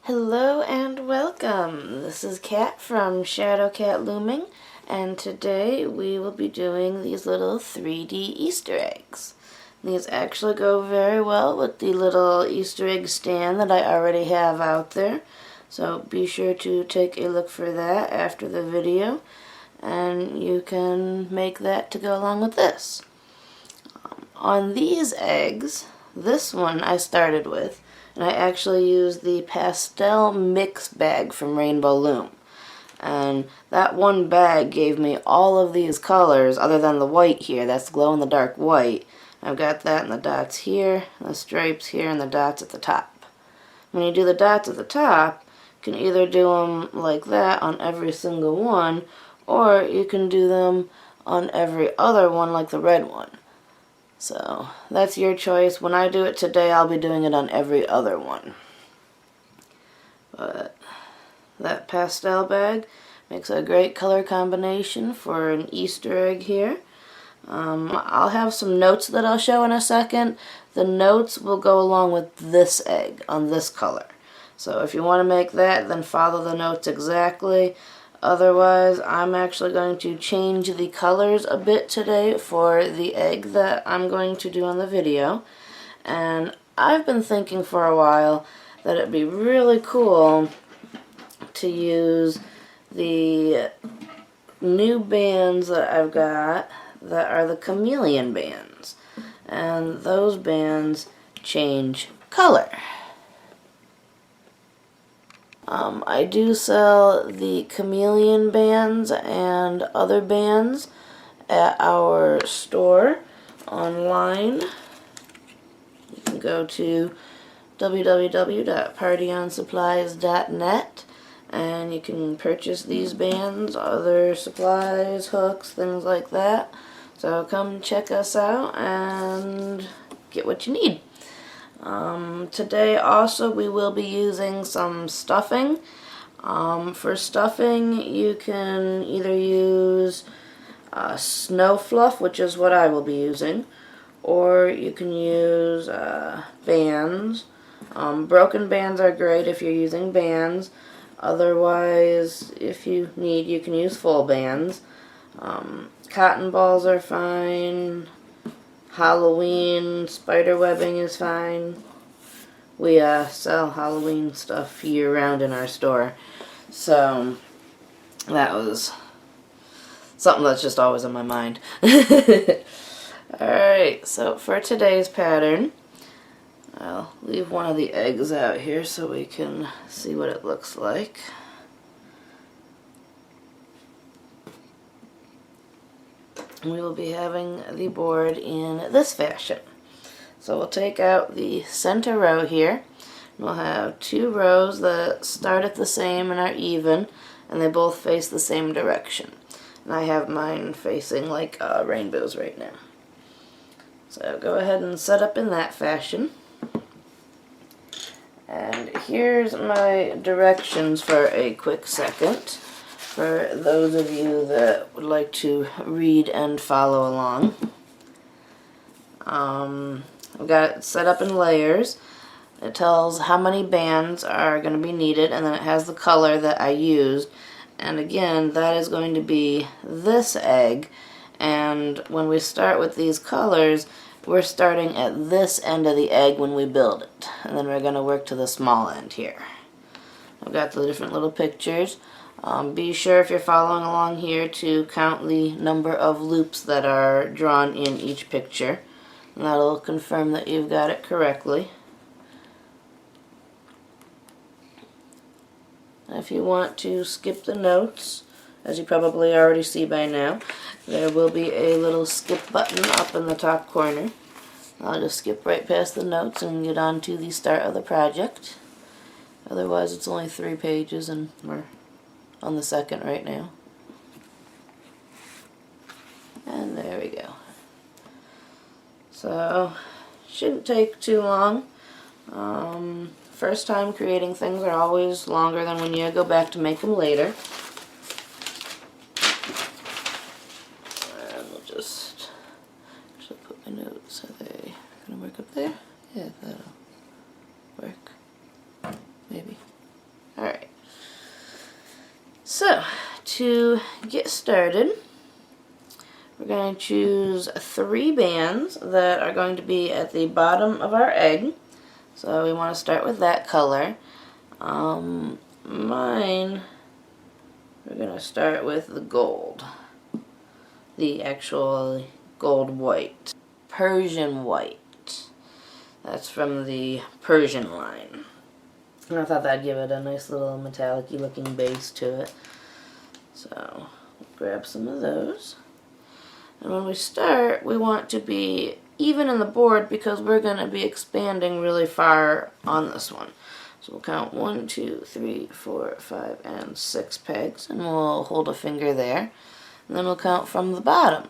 Hello and welcome. This is Kat from ShadowCat Looming, and today we will be doing these little 3D Easter eggs. These actually go very well with the little Easter egg stand that I already have out there, so be sure to take a look for that after the video, and you can make that to go along with this. On these eggs, this one I started with, and I actually used the pastel mix bag from Rainbow Loom. And that one bag gave me all of these colors other than the white here, that's glow-in-the-dark white. I've got that in the dots here, the stripes here, and the dots at the top. When you do the dots at the top, you can either do them like that on every single one, or you can do them on every other one like the red one. So that's your choice. When I do it today, I'll be doing it on every other one. But that pastel bag makes a great color combination for an Easter egg here. I'll have some notes that I'll show in a second. The notes will go along with this egg on this color. So if you want to make that, then follow the notes exactly. Otherwise, I'm actually going to change the colors a bit today for the egg that I'm going to do on the video. And I've been thinking for a while that it'd be really cool to use the new bands that I've got that are the chameleon bands. And those bands change color. I do sell the chameleon bands and other bands at our store online. You can go to www.partyonsupplies.net and you can purchase these bands, other supplies, hooks, things like that. So come check us out and get what you need. Today also we will be using some stuffing. For stuffing you can either use snow fluff, which is what I will be using, or you can use bands. Broken bands are great if you're using bands. Otherwise, if you need, you can use full bands. Cotton balls are fine. Halloween spider webbing is fine. We sell Halloween stuff year-round in our store, so that was something that's just always on my mind. Alright, so for today's pattern, I'll leave one of the eggs out here so we can see what it looks like. We will be having the board in this fashion. So we'll take out the center row here. We'll have two rows that start at the same and are even, and they both face the same direction. And I have mine facing like rainbows right now. So go ahead and set up in that fashion. And here's my directions for a quick second, for those of you that would like to read and follow along. I've got it set up in layers. It tells how many bands are going to be needed, and then it has the color that I used. And again, that is going to be this egg. And when we start with these colors, we're starting at this end of the egg when we build it. And then we're going to work to the small end here. I've got the different little pictures. Be sure if you're following along here to count the number of loops that are drawn in each picture. And that'll confirm that you've got it correctly. If you want to skip the notes, as you probably already see by now, there will be a little skip button up in the top corner. I'll just skip right past the notes and get on to the start of the project. Otherwise it's only 3 pages and we're on the second right now. And there we go. So shouldn't take too long. First time creating things are always longer than when you go back to make them later. And we'll just actually put my notes. Are they going to work up there? Yeah, that'll work. Maybe. Alright. So, to get started, we're going to choose 3 bands that are going to be at the bottom of our egg. So we want to start with that color. Mine, we're going to start with the gold. The actual gold white. Persian white. That's from the Persian line. And I thought that'd give it a nice little metallic-y looking base to it. So, grab some of those. And when we start, we want to be even in the board because we're going to be expanding really far on this one. So we'll count 1, 2, 3, 4, 5, and 6 pegs, and we'll hold a finger there. And then we'll count from the bottom.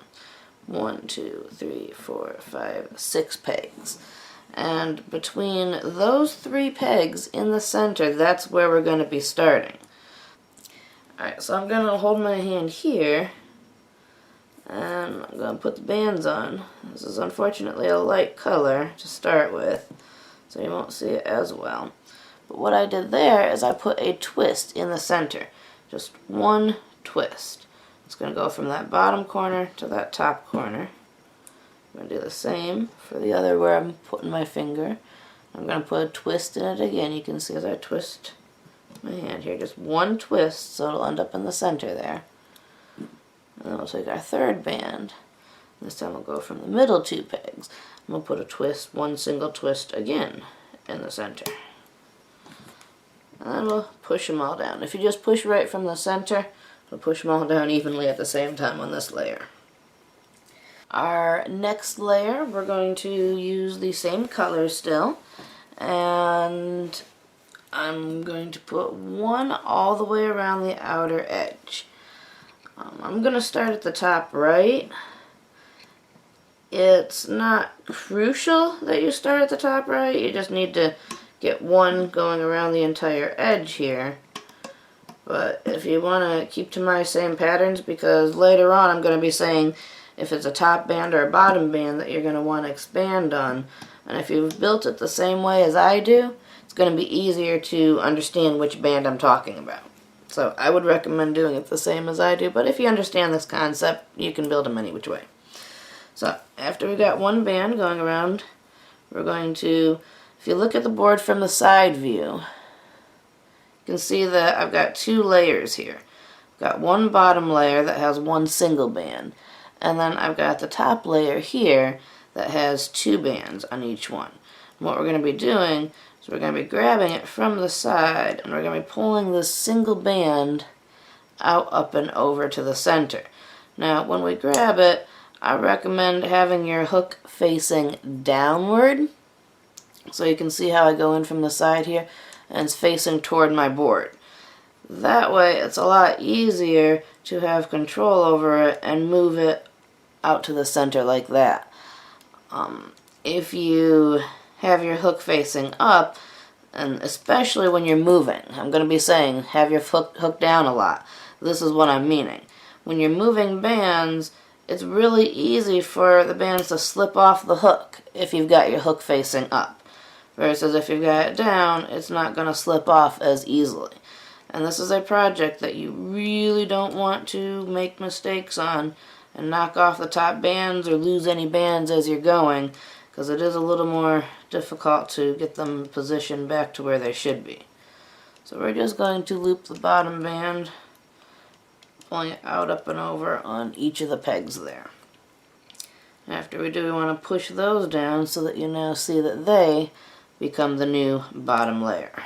1, 2, 3, 4, 5, 6 pegs. And between those 3 pegs in the center, that's where we're going to be starting. Alright, so I'm going to hold my hand here, and I'm going to put the bands on. This is unfortunately a light color to start with, so you won't see it as well. But what I did there is I put a twist in the center. Just one twist. It's going to go from that bottom corner to that top corner. I'm going to do the same for the other where I'm putting my finger. I'm going to put a twist in it again. You can see as I twist my hand here. Just one twist, so it'll end up in the center there. And then we'll take our 3rd band. This time we'll go from the middle 2 pegs. And we'll put a twist, one single twist again in the center. And then we'll push them all down. If you just push right from the center, we'll push them all down evenly at the same time on this layer. Our next layer, we're going to use the same color still. And I'm going to put one all the way around the outer edge. I'm going to start at the top right. It's not crucial that you start at the top right. You just need to get one going around the entire edge here. But if you want to keep to my same patterns, because later on I'm going to be saying if it's a top band or a bottom band that you're going to want to expand on. And if you've built it the same way as I do, it's going to be easier to understand which band I'm talking about. So I would recommend doing it the same as I do, but if you understand this concept, you can build them any which way. So after we got one band going around, we're going to, if you look at the board from the side view, you can see that I've got 2 layers here. I've got one bottom layer that has one single band, and then I've got the top layer here that has 2 bands on each one. And what we're going to be doing is we're going to be grabbing it from the side, and we're going to be pulling this single band out, up, and over to the center. Now, when we grab it, I recommend having your hook facing downward. So you can see how I go in from the side here, and it's facing toward my board. That way, it's a lot easier to have control over it and move it out to the center like that. If you have your hook facing up, and especially when you're moving, I'm going to be saying have your hook down a lot. This is what I'm meaning. When you're moving bands, it's really easy for the bands to slip off the hook if you've got your hook facing up. Versus if you've got it down, it's not going to slip off as easily. And this is a project that you really don't want to make mistakes on and knock off the top bands or lose any bands as you're going, because it is a little more difficult to get them positioned back to where they should be. So we're just going to loop the bottom band, pulling it out, up, and over on each of the pegs there. After we do, we want to push those down so that you now see that they become the new bottom layer.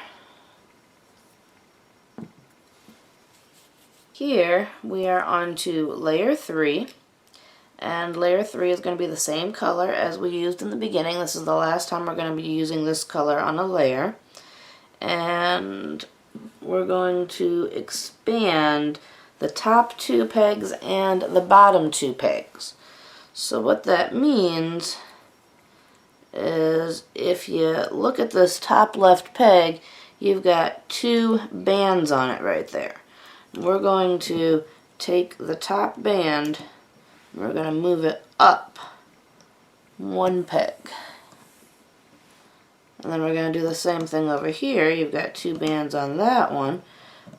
Here we are on to layer 3. And layer 3 is going to be the same color as we used in the beginning. This is the last time we're going to be using this color on a layer. And we're going to expand the top 2 pegs and the bottom 2 pegs. So what that means is if you look at this top left peg, you've got 2 bands on it right there. We're going to take the top band, we're going to move it up 1 peg. And then we're going to do the same thing over here. You've got 2 bands on that one.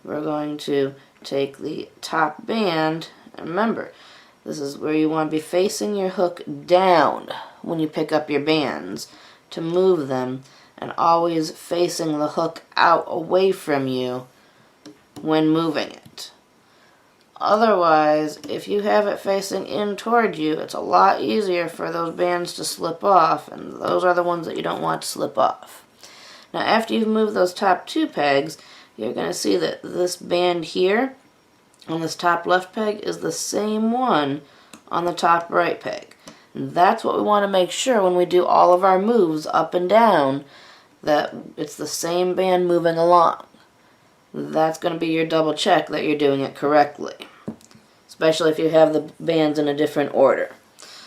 We're going to take the top band, and remember, this is where you want to be facing your hook down when you pick up your bands to move them, and always facing the hook out away from you when moving it. Otherwise, if you have it facing in toward you, it's a lot easier for those bands to slip off, and those are the ones that you don't want to slip off. Now, after you've moved those top 2 pegs, you're going to see that this band here on this top left peg is the same one on the top right peg. And that's what we want to make sure when we do all of our moves up and down, that it's the same band moving along. That's going to be your double check that you're doing it correctly, especially if you have the bands in a different order.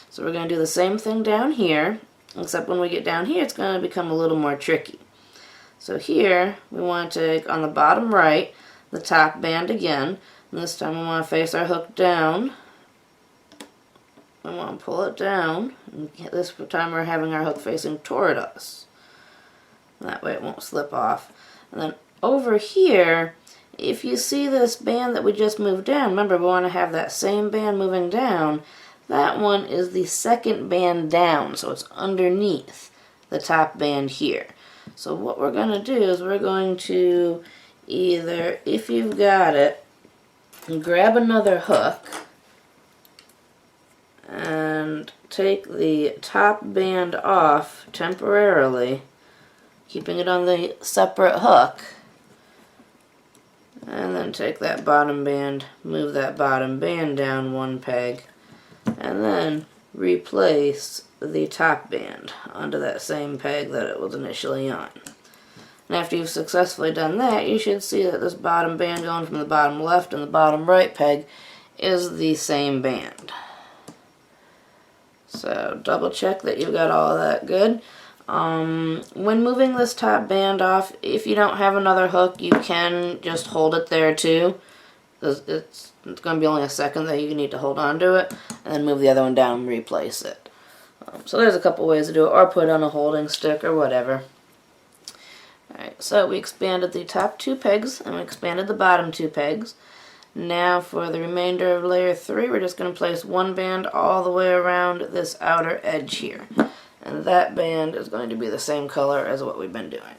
So we're going to do the same thing down here, except when we get down here it's going to become a little more tricky. So here we want to take on the bottom right the top band again, and this time we want to face our hook down. We want to pull it down, and this time we're having our hook facing toward us. That way it won't slip off. And then over here, if you see this band that we just moved down, remember we want to have that same band moving down. That one is the second band down, so it's underneath the top band here. So what we're going to do is we're going to either, if you've got it, grab another hook and take the top band off temporarily, keeping it on the separate hook, and then take that bottom band, move that bottom band down 1 peg, and then replace the top band onto that same peg that it was initially on. And after you've successfully done that, you should see that this bottom band going from the bottom left and the bottom right peg is the same band. So double check that you've got all of that good. When moving this top band off, if you don't have another hook, you can just hold it there too. It's going to be only a second that you need to hold on to it, and then move the other one down and replace it. So there's a couple ways to do it, or put it on a holding stick or whatever. Alright, so we expanded the top 2 pegs, and we expanded the bottom 2 pegs. Now for the remainder of layer 3, we're just going to place 1 band all the way around this outer edge here. And that band is going to be the same color as what we've been doing.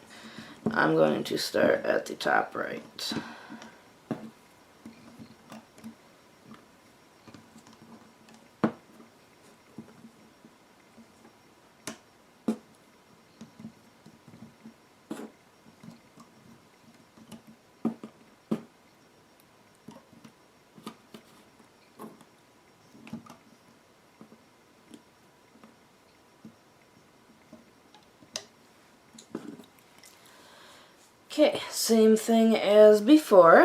I'm going to start at the top right. Okay, same thing as before.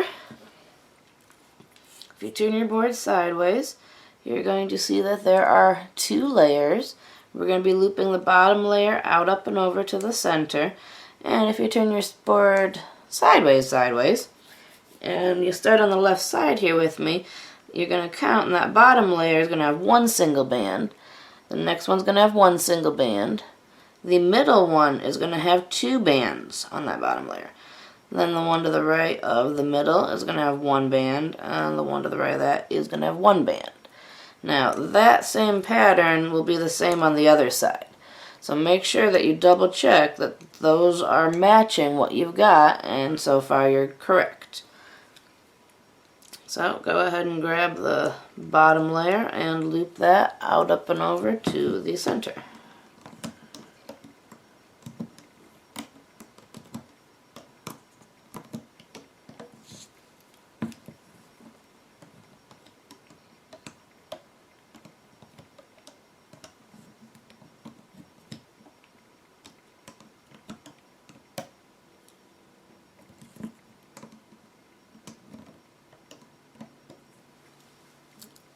If you turn your board sideways, you're going to see that there are 2 layers. We're going to be looping the bottom layer out, up, and over to the center. And if you turn your board sideways, and you start on the left side here with me, you're going to count, and that bottom layer is going to have 1 single band. The next one's going to have 1 single band. The middle one is going to have 2 bands on that bottom layer. Then the one to the right of the middle is going to have 1 band, and the one to the right of that is going to have 1 band. Now, that same pattern will be the same on the other side. So make sure that you double check that those are matching what you've got, and so far you're correct. So go ahead and grab the bottom layer and loop that out, up, and over to the center.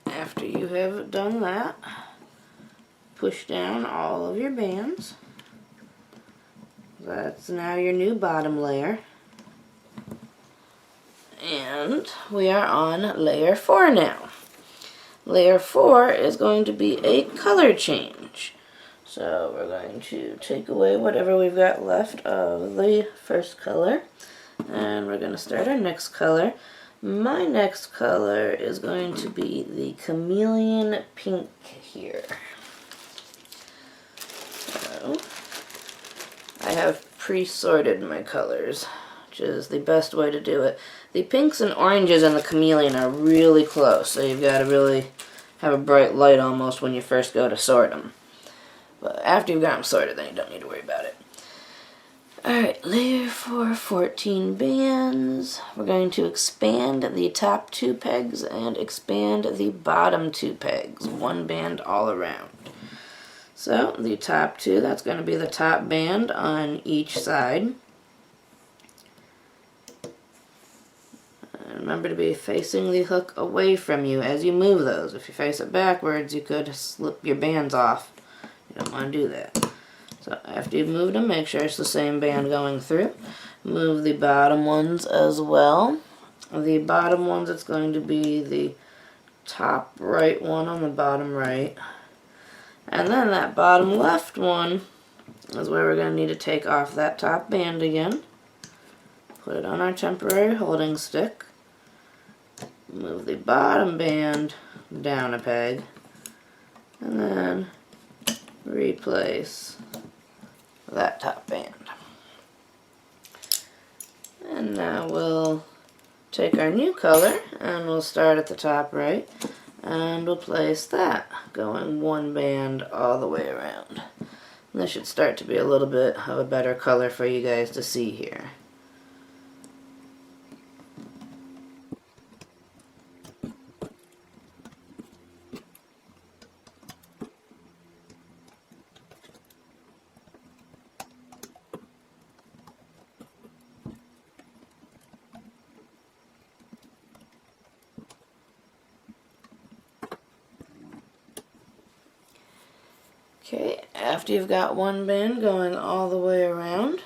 After you have done that, push down all of your bands. That's now your new bottom layer. And we are on layer 4 now. Layer 4 is going to be a color change. So we're going to take away whatever we've got left of the first color. And we're going to start our next color. My next color is going to be the chameleon pink here. So I have pre-sorted my colors, which is the best way to do it. The pinks and oranges and the chameleon are really close, so you've got to really have a bright light almost when you first go to sort them. But after you've got them sorted, then you don't need to worry about it. Alright, layer 4, 14 bands. We're going to expand the top 2 pegs and expand the bottom 2 pegs. 1 band all around. So, the top 2, that's going to be the top band on each side. Remember to be facing the hook away from you as you move those. If you face it backwards, you could slip your bands off. You don't want to do that. So after you've moved them, make sure it's the same band going through. Move the bottom ones as well. The bottom ones, it's going to be the top right one on the bottom right. And then that bottom left one is where we're going to need to take off that top band again. Put it on our temporary holding stick. Move the bottom band down a peg. And then replace that top band. And now we'll take our new color and we'll start at the top right and we'll place that going 1 band all the way around. And this should start to be a little bit of a better color for you guys to see here. Okay, after you've got 1 band going all the way around,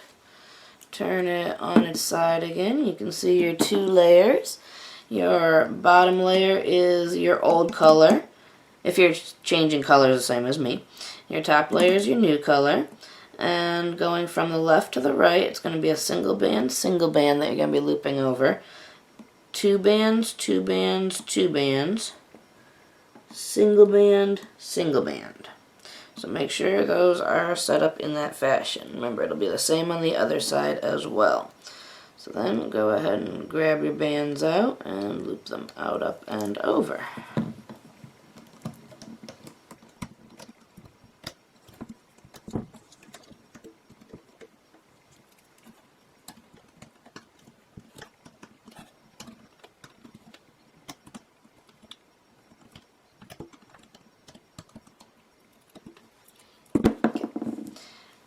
turn it on its side again. You can see your 2 layers. Your bottom layer is your old color, if you're changing colors the same as me. Your top layer is your new color. And going from the left to the right, it's going to be a single band that you're going to be looping over. 2 bands, 2 bands, 2 bands, single band, single band. So make sure those are set up in that fashion. Remember, it'll be the same on the other side as well. So then go ahead and grab your bands out and loop them out, up, and over.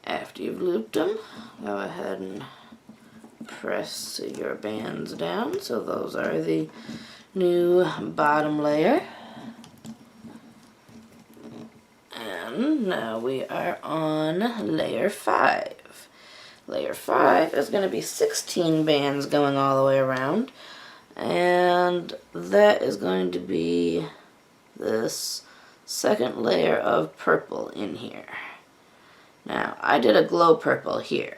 After you've looped them, go ahead and press your bands down. So those are the new bottom layer. And now we are on layer 5. Layer 5 is going to be 16 bands going all the way around. And that is going to be this second layer of purple in here. Now, I did a glow purple here.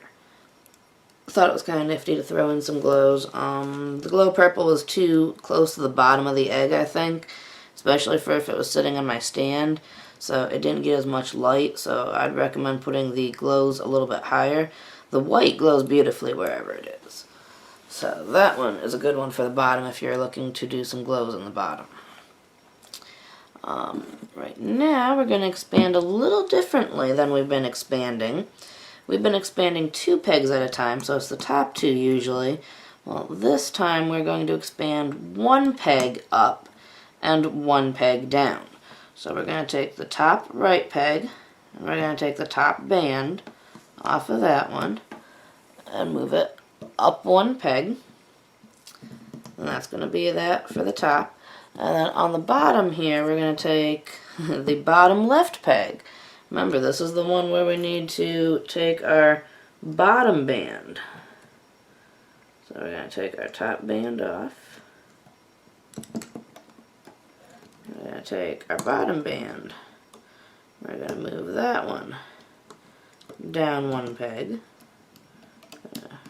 Thought it was kind of nifty to throw in some glows. The glow purple was too close to the bottom of the egg, I think, especially for if it was sitting on my stand, so it didn't get as much light, so I'd recommend putting the glows a little bit higher. The white glows beautifully wherever it is. So that one is a good one for the bottom if you're looking to do some glows on the bottom. Right now we're going to expand a little differently than we've been expanding. We've been expanding 2 pegs at a time, so it's the top 2 usually. Well, this time we're going to expand 1 peg up and 1 peg down. So we're going to take the top right peg, and we're going to take the top band off of that one, and move it up 1 peg. And that's going to be that for the top. And then on the bottom here, we're going to take the bottom left peg. Remember, this is the one where we need to take our bottom band. So we're going to take our top band off. We're going to take our bottom band. We're going to move that one down one peg.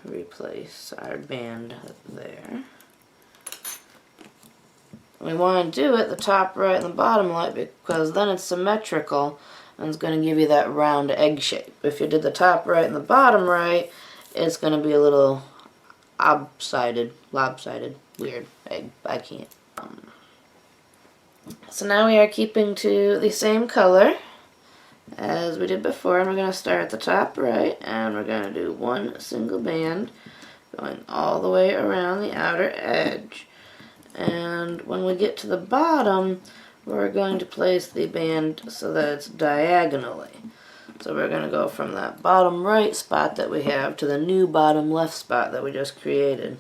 Replace our band there. We want to do it the top right and the bottom left because then it's symmetrical and it's going to give you that round egg shape. If you did the top right and the bottom right, it's going to be a little lopsided, weird egg. I can't. So now we are keeping to the same color as we did before, and we're going to start at the top right, and we're going to do one single band going all the way around the outer edge. And when we get to the bottom, we're going to place the band so that it's diagonally. So we're going to go from that bottom right spot that we have to the new bottom left spot that we just created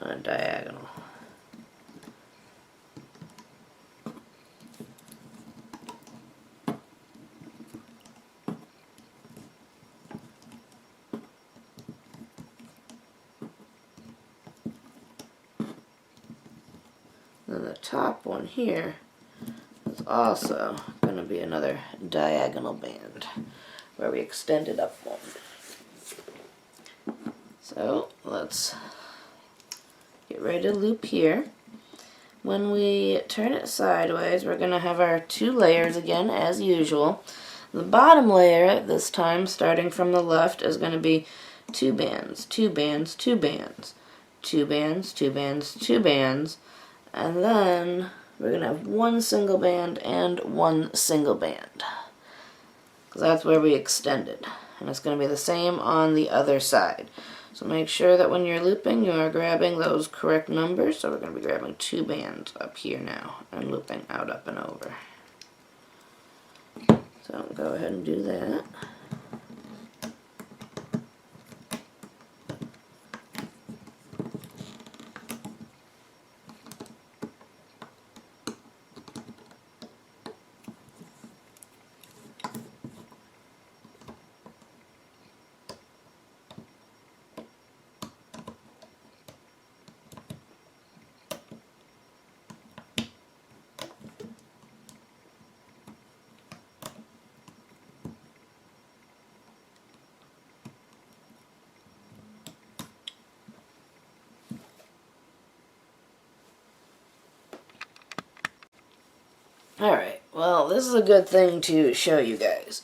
on a diagonal. Then the top one here is also going to be another diagonal band where we extended up one. So let's get ready to loop here. When we turn it sideways, we're going to have our two layers again as usual. The bottom layer this time, starting from the left, is going to be two bands, two bands, two bands, two bands, two bands, two bands. And then we're going to have one single band and one single band. Because that's where we extended. And it's going to be the same on the other side. So make sure that when you're looping, you are grabbing those correct numbers. So we're going to be grabbing two bands up here now and looping out, up, and over. So go ahead and do that. Alright, well, this is a good thing to show you guys.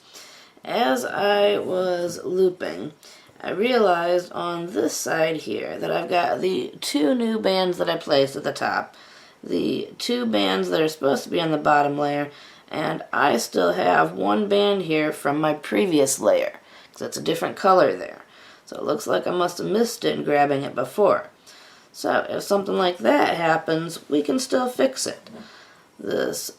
As I was looping, I realized on this side here that I've got the two new bands that I placed at the top, the two bands that are supposed to be on the bottom layer, and I still have one band here from my previous layer, because it's a different color there. So it looks like I must have missed it in grabbing it before. So if something like that happens, we can still fix it. This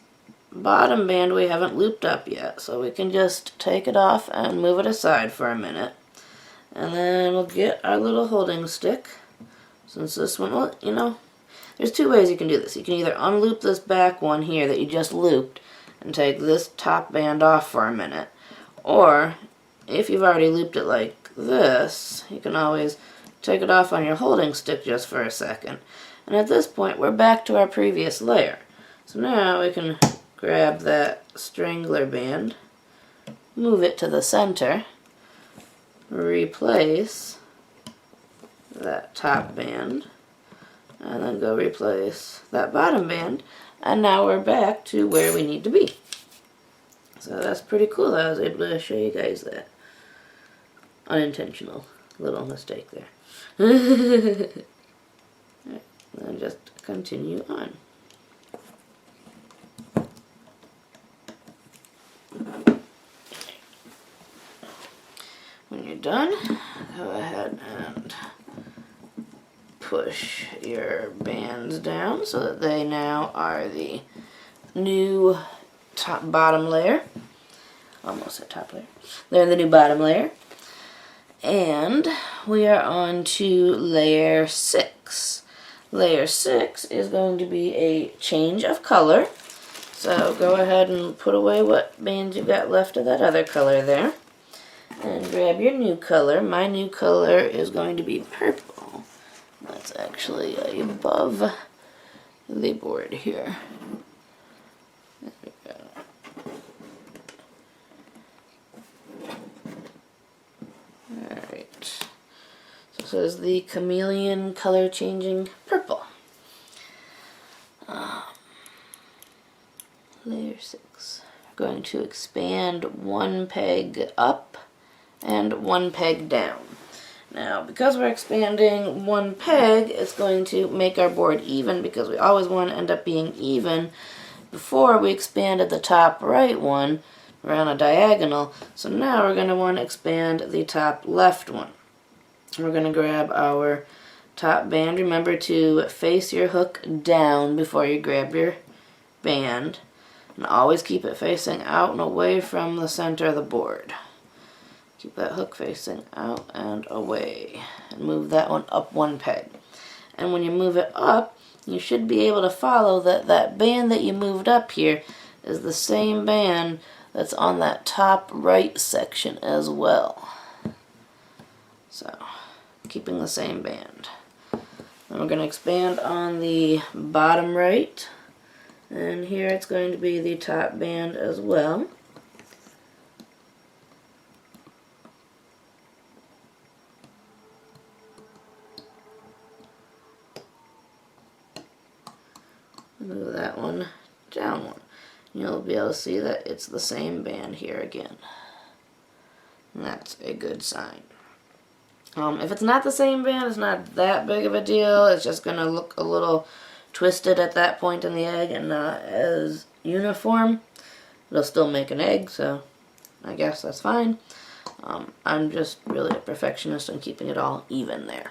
bottom band we haven't looped up yet, so we can just take it off and move it aside for a minute. And then we'll get our little holding stick. Since this one, well, you know, there's two ways you can do this. You can either unloop this back one here that you just looped and take this top band off for a minute. Or, if you've already looped it like this, you can always take it off on your holding stick just for a second. And at this point, we're back to our previous layer. So now we can grab that strangler band, move it to the center, replace that top band, and then go replace that bottom band, and now we're back to where we need to be. So that's pretty cool. I was able to show you guys that. Unintentional little mistake there. Alright, then just continue on. When you're done, go ahead and push your bands down so that they now are the new bottom layer. Almost at top layer. They're the new bottom layer. And we are on to layer 6. Layer 6 is going to be a change of color. So go ahead and put away what bands you've got left of that other color there. And grab your new color. My new color is going to be purple. That's actually above the board here. There we go. Alright. So this is the chameleon color changing purple. Layer 6. We're going to expand one peg up and one peg down. Now, because we're expanding one peg, it's going to make our board even, because we always want to end up being even before we expanded the top right one around a diagonal. So now we're going to want to expand the top left one. We're going to grab our top band. Remember to face your hook down before you grab your band. And always keep it facing out and away from the center of the board. Keep that hook facing out and away. And move that one up one peg. And when you move it up, you should be able to follow that that band that you moved up here is the same band that's on that top right section as well. So, keeping the same band. Then we're going to expand on the bottom right. And here it's going to be the top band as well. Move that one down one. You'll be able to see that it's the same band here again. And that's a good sign. If it's not the same band, it's not that big of a deal. It's just going to look a little twisted at that point in the egg and not as uniform. It'll still make an egg, so I guess that's fine. I'm just really a perfectionist on keeping it all even there.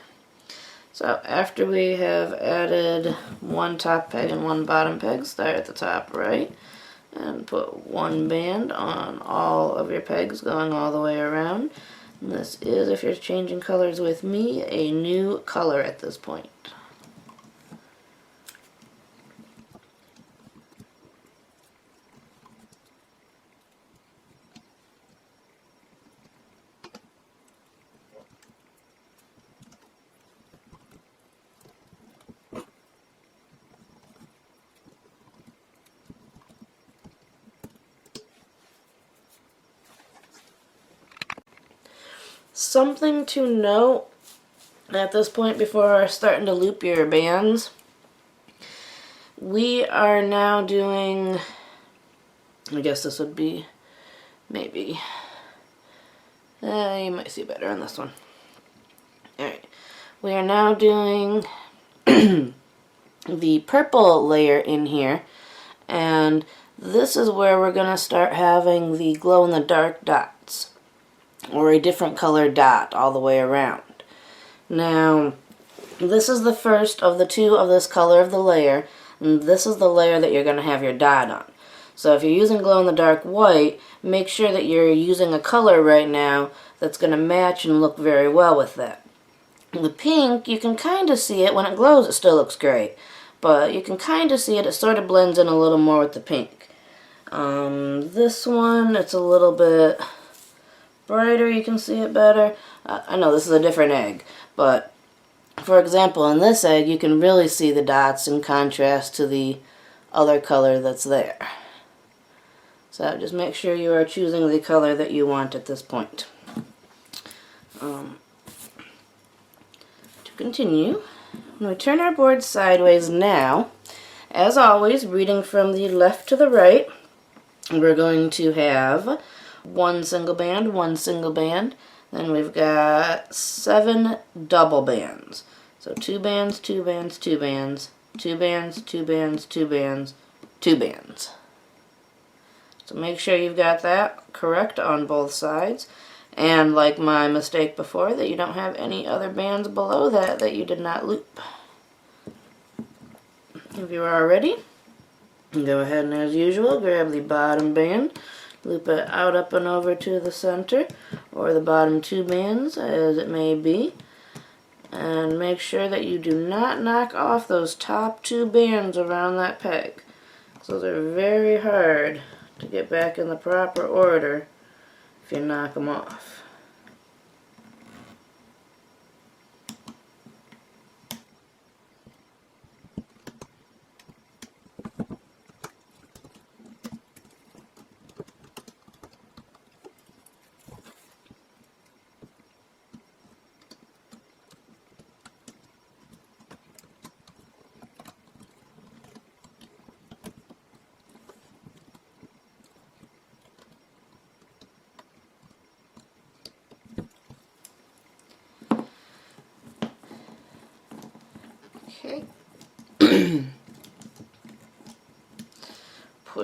So after we have added one top peg and one bottom peg, start at the top right and put one band on all of your pegs going all the way around. And this is, if you're changing colors with me, a new color at this point. Something to note at this point before starting to loop your bands, we are now doing, I guess this would be maybe, you might see better on this one. Alright, we are now doing the purple layer in here, and this is where we're going to start having the glow-in-the-dark dots, or a different color dot all the way around. Now, this is the first of the two of this color of the layer, and this is the layer that you're going to have your dot on. So if you're using glow-in-the-dark white, make sure that you're using a color right now that's going to match and look very well with that. The pink, you can kind of see it. When it glows, it still looks great. But you can kind of see it. It sort of blends in a little more with the pink. This one, it's a little bit brighter. You can see it better. I know this is a different egg, but for example, in this egg, you can really see the dots in contrast to the other color that's there. So just make sure you are choosing the color that you want at this point. To continue, when we turn our board sideways now, as always, reading from the left to the right, we're going to have one single band, one single band. Then we've got 7 double bands. So 2 bands, 2 bands, 2 bands, 2 bands, 2 bands, 2 bands, 2 bands. So make sure you've got that correct on both sides. And like my mistake before, that you don't have any other bands below that that you did not loop. If you are ready, go ahead and as usual, grab the bottom band, loop it out, up, and over to the center, or the bottom 2 bands, as it may be. And make sure that you do not knock off those top 2 bands around that peg. So they're very hard to get back in the proper order if you knock them off.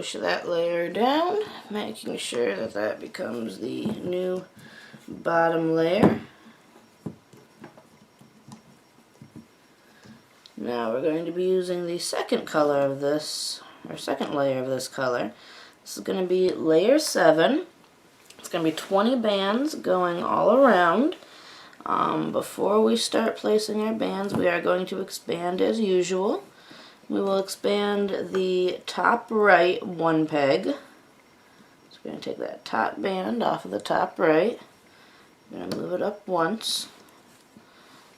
push that layer down, making sure that that becomes the new bottom layer. Now we're going to be using the second color of this, or second layer of this color. This is going to be layer 7. It's going to be 20 bands going all around. Before we start placing our bands, we are going to expand as usual. We will expand the top right 1 peg. So we're going to take that top band off of the top right. We're going to move it up once.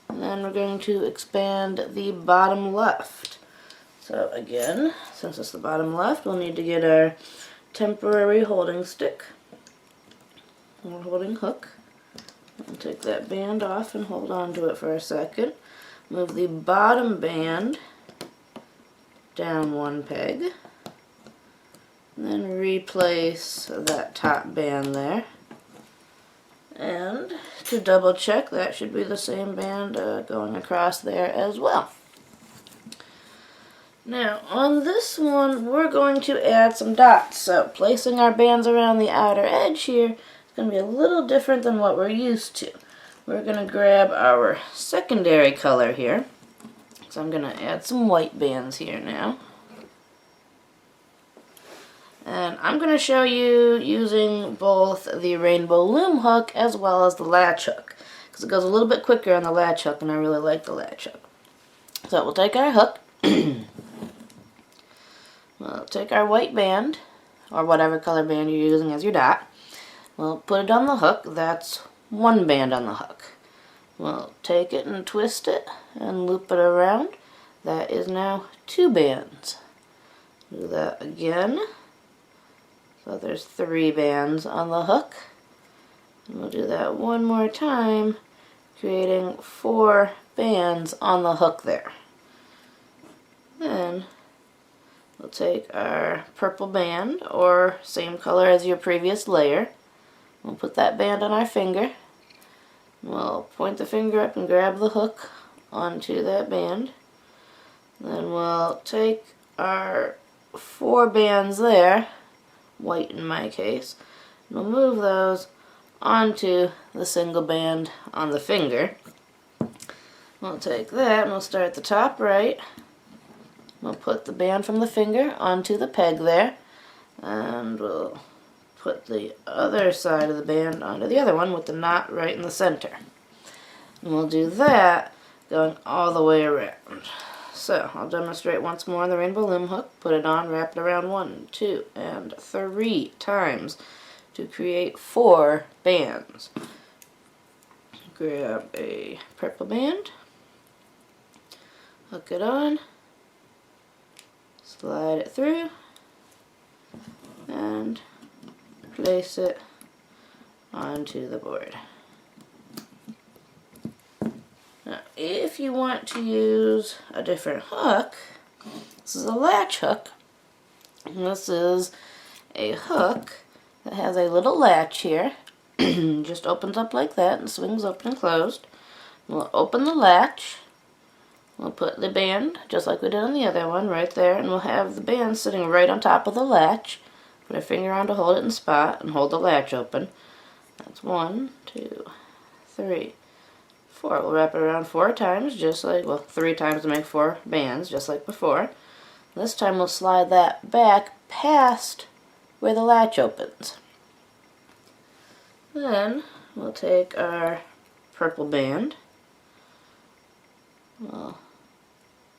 And then we're going to expand the bottom left. So again, since it's the bottom left, we'll need to get our temporary holding stick or holding hook. We'll take that band off and hold on to it for a second. Move the bottom band down 1 peg. And then replace that top band there. And to double check, that should be the same band going across there as well. Now on this one we're going to add some dots, so placing our bands around the outer edge here is going to be a little different than what we're used to. We're going to grab our secondary color here, so I'm going to add some white bands here now. And I'm going to show you using both the Rainbow Loom hook as well as the latch hook, because it goes a little bit quicker on the latch hook and I really like the latch hook. So we'll take our hook, we'll take our white band, or whatever color band you're using as your dot. We'll put it on the hook. That's 1 band on the hook. We'll take it and twist it and loop it around. That is now 2 bands. Do that again. So there's 3 bands on the hook. And we'll do that one more time, creating 4 bands on the hook there. Then we'll take our purple band, or same color as your previous layer. We'll put that band on our finger. We'll point the finger up and grab the hook onto that band. Then we'll take our 4 bands there, white in my case, and we'll move those onto the single band on the finger. We'll take that and we'll start at the top right. We'll put the band from the finger onto the peg there, and we'll put the other side of the band onto the other one with the knot right in the center. And we'll do that going all the way around. So I'll demonstrate once more on the Rainbow Loom hook. Put it on, wrap it around 1, 2, and 3 times to create 4 bands. Grab a purple band, hook it on, slide it through, and place it onto the board. Now, if you want to use a different hook, this is a latch hook. And this is a hook that has a little latch here. Just opens up like that and swings open and closed. We'll open the latch. We'll put the band, just like we did on the other one, right there, and we'll have the band sitting right on top of the latch. Put our finger on to hold it in spot and hold the latch open. That's 1, 2, 3, 4. We'll wrap it around 4 times, just like, well, 3 times to make 4 bands, just like before. This time we'll slide that back past where the latch opens. Then we'll take our purple band. We'll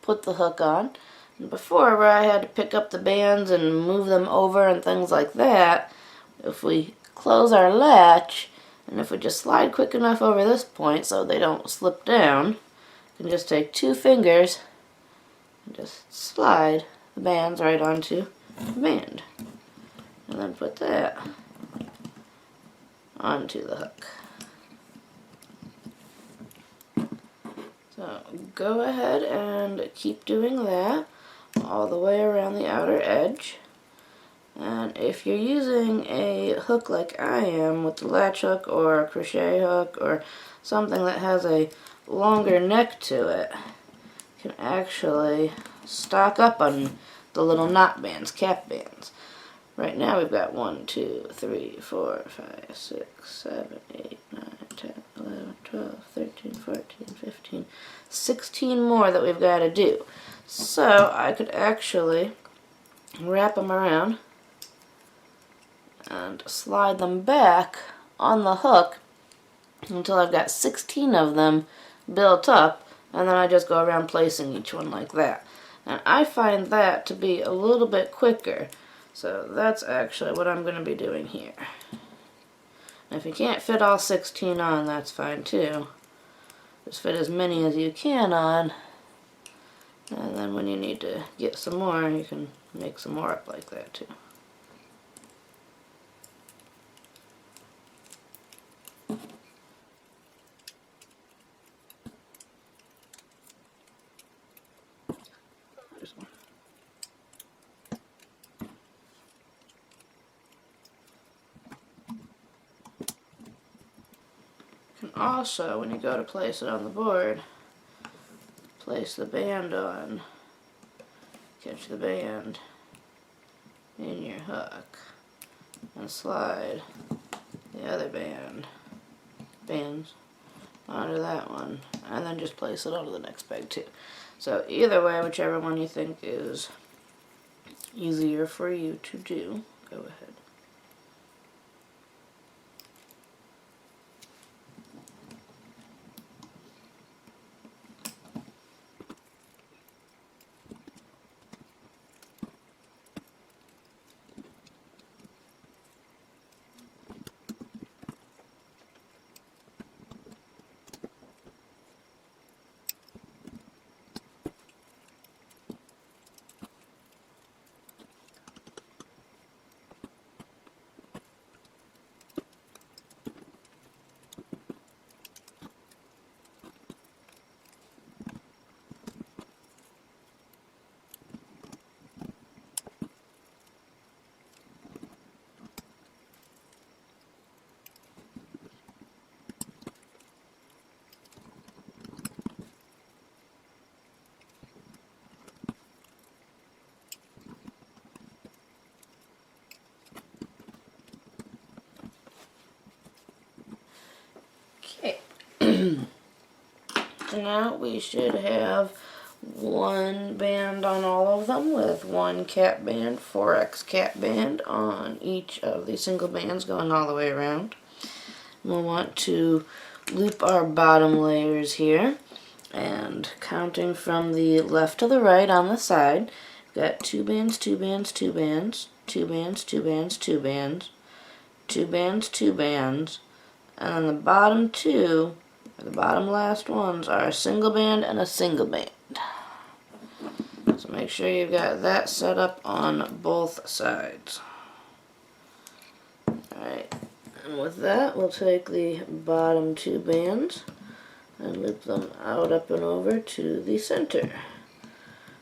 put the hook on. And before, where I had to pick up the bands and move them over and things like that, if we close our latch, and if we just slide quick enough over this point so they don't slip down, you can just take 2 fingers and just slide the bands right onto the band. And then put that onto the hook. So go ahead and keep doing that all the way around the outer edge. And if you're using a hook like I am with the latch hook or a crochet hook or something that has a longer neck to it, you can actually stock up on the little knot bands, cap bands. Right now we've got 1, 2, 3, 4, 5, 6, 7, 8, 9, 10, 11, 12, 13, 14, 15, 16 more that we've got to do. So I could actually wrap them around and slide them back on the hook until I've got 16 of them built up, and then I just go around placing each one like that. And I find that to be a little bit quicker, so that's actually what I'm going to be doing here. And if you can't fit all 16 on, that's fine too. Just fit as many as you can on, and then when you need to get some more, you can make some more up like that too. You can also, when you go to place it on the board, place the band on, catch the band in your hook, and slide the other bands onto that one, and then just place it onto the next peg too. So either way, whichever one you think is easier for you to do, go ahead. Okay. So now we should have one band on all of them with one cap band, 4x cap band on each of the single bands going all the way around. We'll want to loop our bottom layers here, and counting from the left to the right on the side, we've got 2 bands, 2 bands, 2 bands, 2 bands, 2 bands, 2 bands, 2 bands, 2 bands, and then the bottom two, the bottom last ones, are a single band and a single band. So make sure you've got that set up on both sides. Alright, and with that, we'll take the bottom 2 bands and loop them out, up, and over to the center.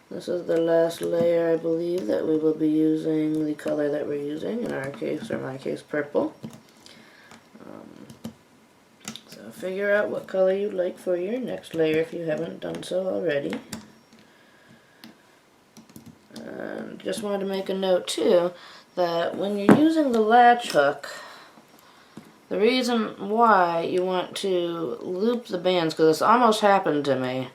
This is the last layer, I believe, that we will be using the color that we're using, in our case, or my case, purple. So figure out what color you'd like for your next layer if you haven't done so already. And just wanted to make a note too, that when you're using the latch hook, the reason why you want to loop the bands, because this almost happened to me,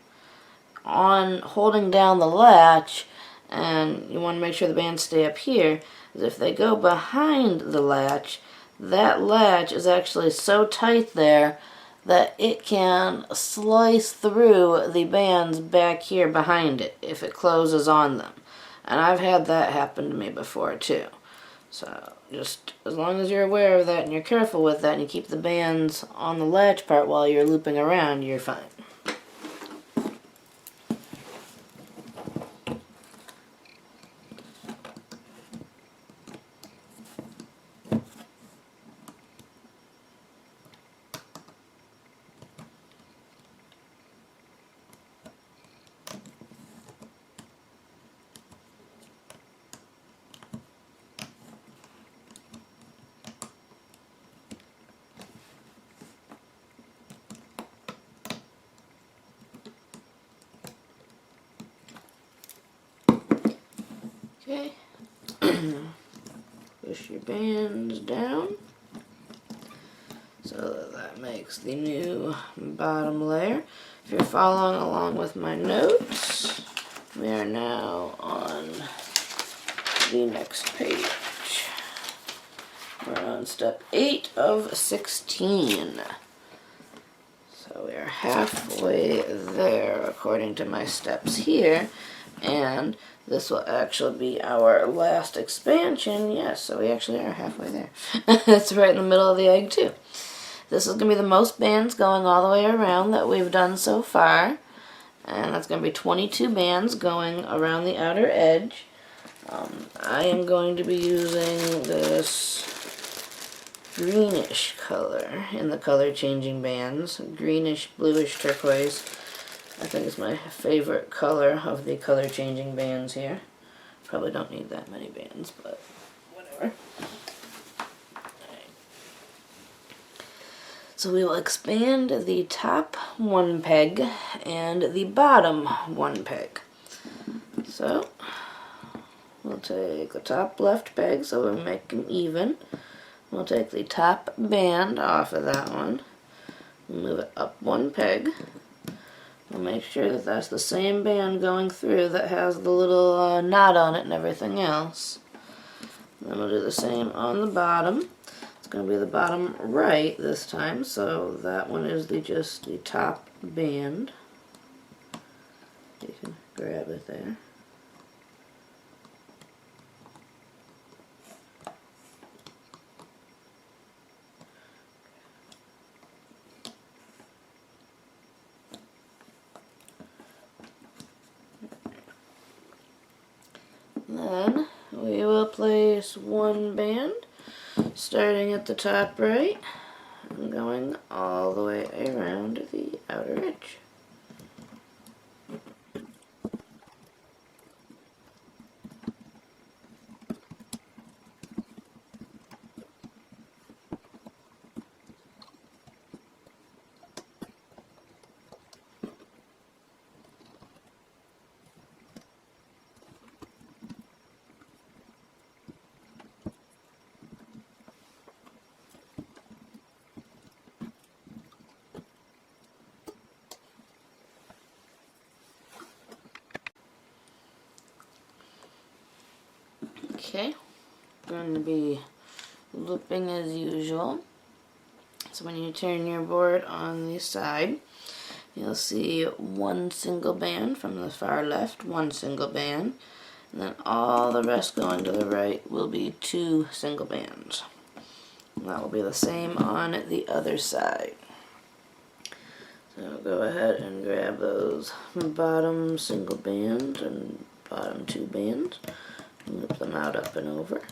on holding down the latch, and you want to make sure the bands stay up here, is if they go behind the latch, that latch is actually so tight there that it can slice through the bands back here behind it if it closes on them. And I've had that happen to me before too. So just as long as you're aware of that and you're careful with that and you keep the bands on the latch part while you're looping around, you're fine. Okay. push your bands down so that makes the new bottom layer. If you're following along with my notes, we are now on the next page. We're on step 8 of 16. So we are halfway there according to my steps here, and this will actually be our last expansion. Yes, so we actually are halfway there. It's right in the middle of the egg too. This is going to be the most bands going all the way around that we've done so far, and that's going to be 22 bands going around the outer edge. I am going to be using this greenish color in the color changing bands. Greenish, bluish, turquoise. I think it's my favorite color of the color changing bands here. Probably don't need that many bands, but whatever. So we will expand the top one peg and the bottom one peg. So we'll take the top left peg so we make them even. We'll take the top band off of that one. Move it up one peg. We'll make sure that that's the same band going through that has the little knot on it and everything else. Then we'll do the same on the bottom. It's going to be the bottom right this time, so that one is just the top band. You can grab it there. Then we will place one band starting at the top right and going all the way around the outer edge. Okay, going to be looping as usual. So when you turn your board on the side, you'll see one single band from the far left, one single band, and then all the rest going to the right will be two single bands. And that will be the same on the other side. So go ahead and grab those bottom single bands and bottom two bands. Loop them out up and over.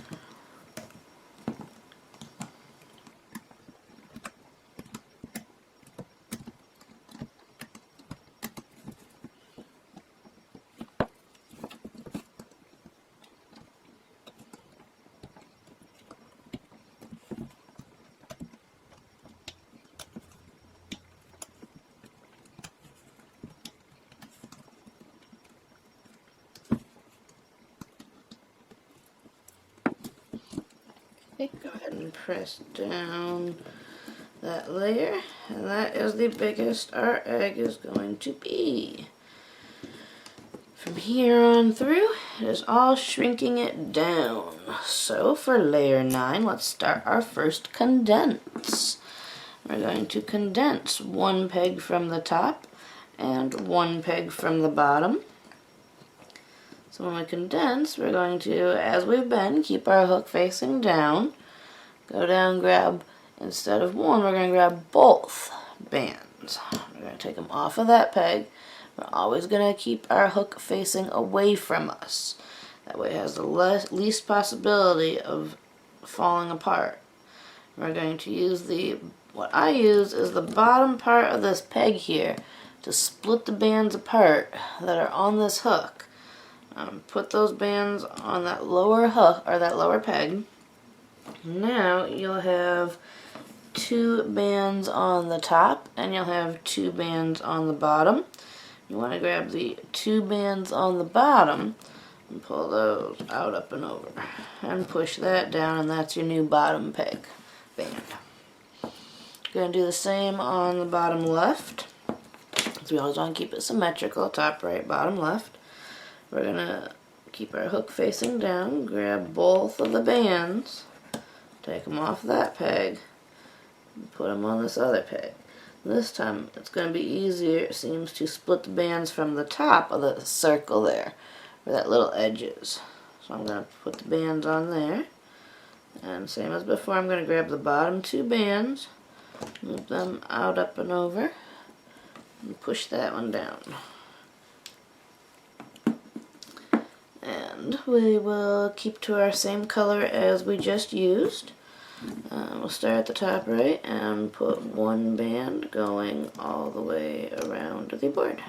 Okay, go ahead and press down that layer, and that is the biggest our egg is going to be. From here on through, it is all shrinking it down. So for layer 9, let's start our first condense. We're going to condense one peg from the top and one peg from the bottom. So when we condense, we're going to, as we've been, keep our hook facing down. Go down, grab, instead of one, we're going to grab both bands. We're going to take them off of that peg. We're always going to keep our hook facing away from us. That way it has the least possibility of falling apart. We're going to use what I use is the bottom part of this peg here to split the bands apart that are on this hook. Put those bands on that lower hook, or that lower peg. Now you'll have two bands on the top and you'll have two bands on the bottom. You want to grab the two bands on the bottom, And pull those out, up, and over. And push that down, and that's your new bottom peg band. Going to do the same on the bottom left. So we always want to keep it symmetrical, top right, bottom left. We're going to keep our hook facing down, grab both of the bands, take them off that peg, and put them on this other peg. This time it's going to be easier, it seems, to split the bands from the top of the circle there, where that little edge is. So I'm going to put the bands on there, and same as before, I'm going to grab the bottom two bands, move them out, up, and over, and push that one down. And we will keep to our same color as we just used. We'll start at the top right and put one band going all the way around the board.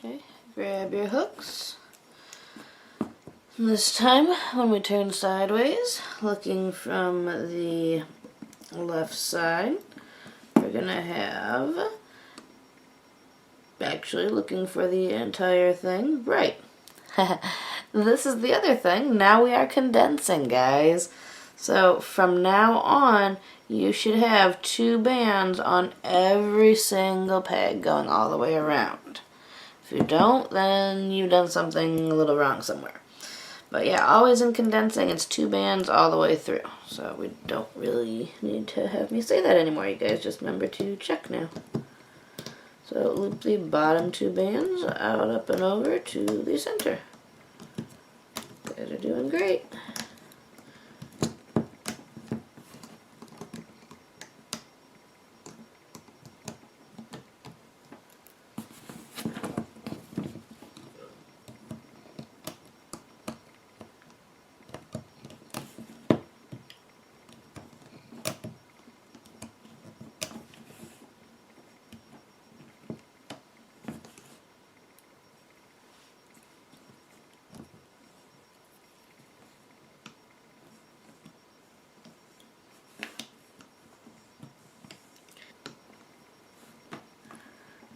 Okay, grab your hooks. And this time, when we turn sideways, looking from the left side, we're going to have, actually looking for the entire thing, right. This is the other thing, now we are condensing, guys. So from now on, you should have two bands on every single peg going all the way around. If you don't, then you've done something a little wrong somewhere. But yeah, always in condensing, it's two bands all the way through. So we don't really need to have me say that anymore. You guys just remember to check now. So loop the bottom two bands out, up, and over to the center. You guys are doing great.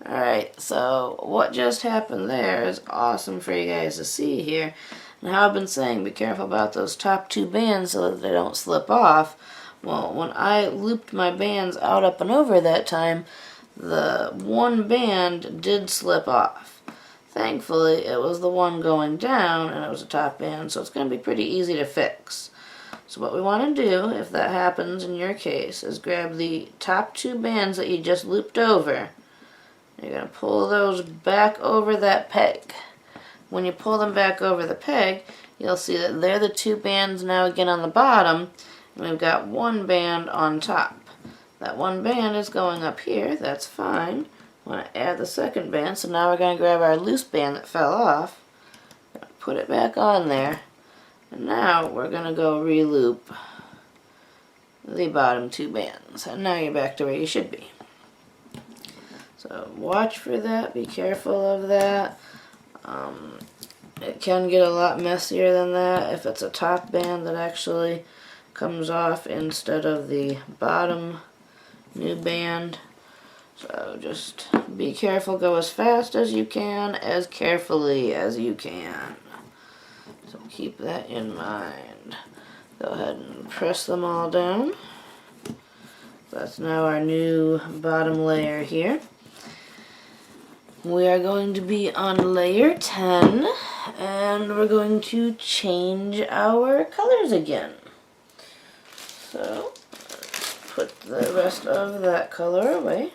Alright, so what just happened there is awesome for you guys to see here. And how I've been saying, be careful about those top two bands so that they don't slip off. Well, when I looped my bands out, up, and over that time, the one band did slip off. Thankfully, it was the one going down, and it was a top band, so it's going to be pretty easy to fix. So what we want to do, if that happens in your case, is grab the top two bands that you just looped over. You're going to pull those back over that peg. When you pull them back over the peg, you'll see that they're the two bands now again on the bottom, and we've got one band on top. That one band is going up here, that's fine. I want to add the second band, so now we're going to grab our loose band that fell off, put it back on there, and now we're going to go re-loop the bottom two bands. And now you're back to where you should be. So watch for that, be careful of that. It can get a lot messier than that if it's a top band that actually comes off instead of the bottom new band. So just be careful, go as fast as you can, as carefully as you can. So keep that in mind. Go ahead and press them all down. That's now our new bottom layer here. We are going to be on layer 10, and we're going to change our colors again. So, let's put the rest of that color away.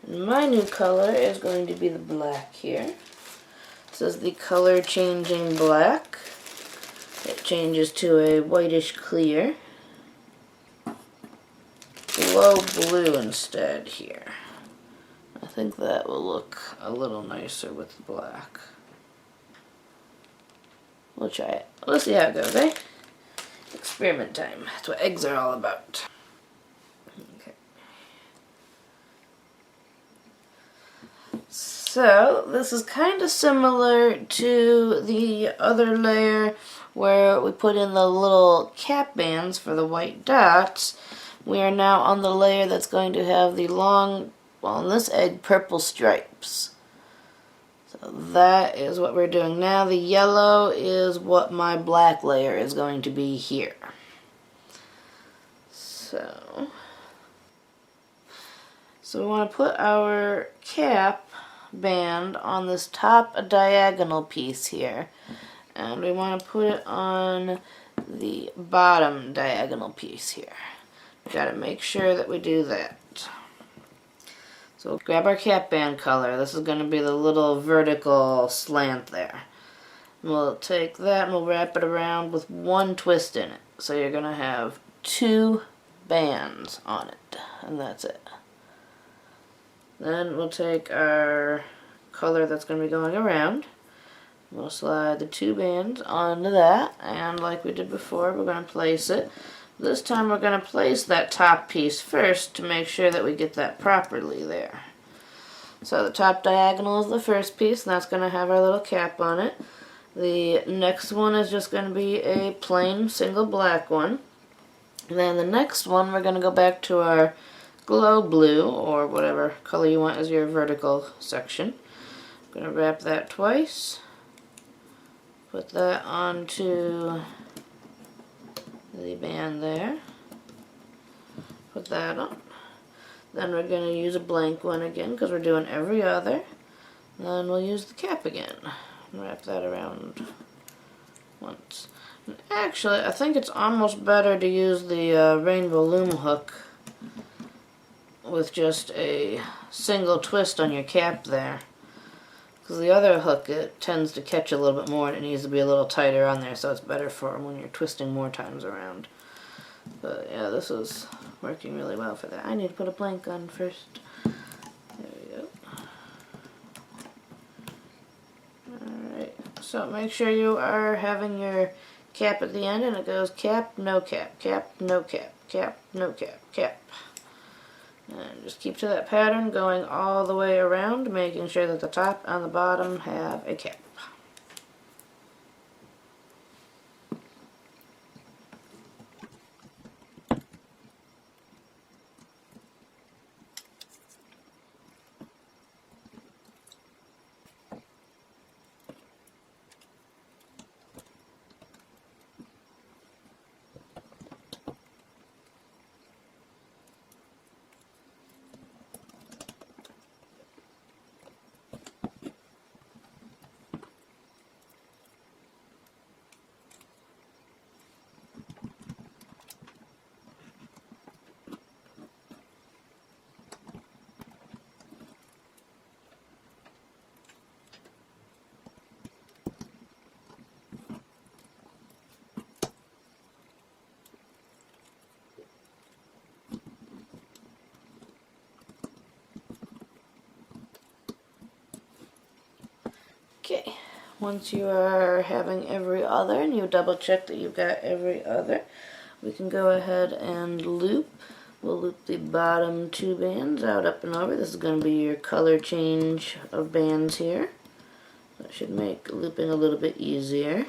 And my new color is going to be the black here. This is the color changing black. It changes to a whitish clear. Glow blue instead here. I think that will look a little nicer with the black. We'll try it. We'll see how it goes, eh? Experiment time. That's what eggs are all about. Okay. So, this is kind of similar to the other layer where we put in the little cap bands for the white dots. We are now on the layer that's going to have the long, well, in this egg, purple stripes. So that is what we're doing now. The yellow is what my black layer is going to be here. So we want to put our cap band on this top diagonal piece here, and we want to put it on the bottom diagonal piece here. We got to make sure that we do that. So we'll grab our cap band color. This is going to be the little vertical slant there. And we'll take that and we'll wrap it around with one twist in it. So you're going to have 2 bands on it, and that's it. Then we'll take our color that's going to be going around. We'll slide the 2 bands onto that, and like we did before, we're going to place it. This time we're going to place that top piece first to make sure that we get that properly there. So the top diagonal is the first piece, and that's going to have our little cap on it. The next one is just going to be a plain single black one. And then the next one we're going to go back to our glow blue, or whatever color you want as your vertical section. I'm going to wrap that twice. Put that onto the band there. Put that on. Then we're going to use a blank one again because we're doing every other. Then we'll use the cap again. Wrap that around once. And actually, I think it's almost better to use the Rainbow Loom hook with just a single twist on your cap there. Because the other hook, it tends to catch a little bit more and it needs to be a little tighter on there, so it's better for when you're twisting more times around. But yeah, this is working really well for that. I need to put a blank on first. There we go. Alright, so make sure you are having your cap at the end and it goes cap, no cap, cap, no cap, cap, no cap, cap. And just keep to that pattern going all the way around, making sure that the top and the bottom have a cap. Okay, once you are having every other and you double check that you've got every other, we can go ahead and loop. We'll loop the bottom 2 bands out, up, and over. This is going to be your color change of bands here. That should make looping a little bit easier.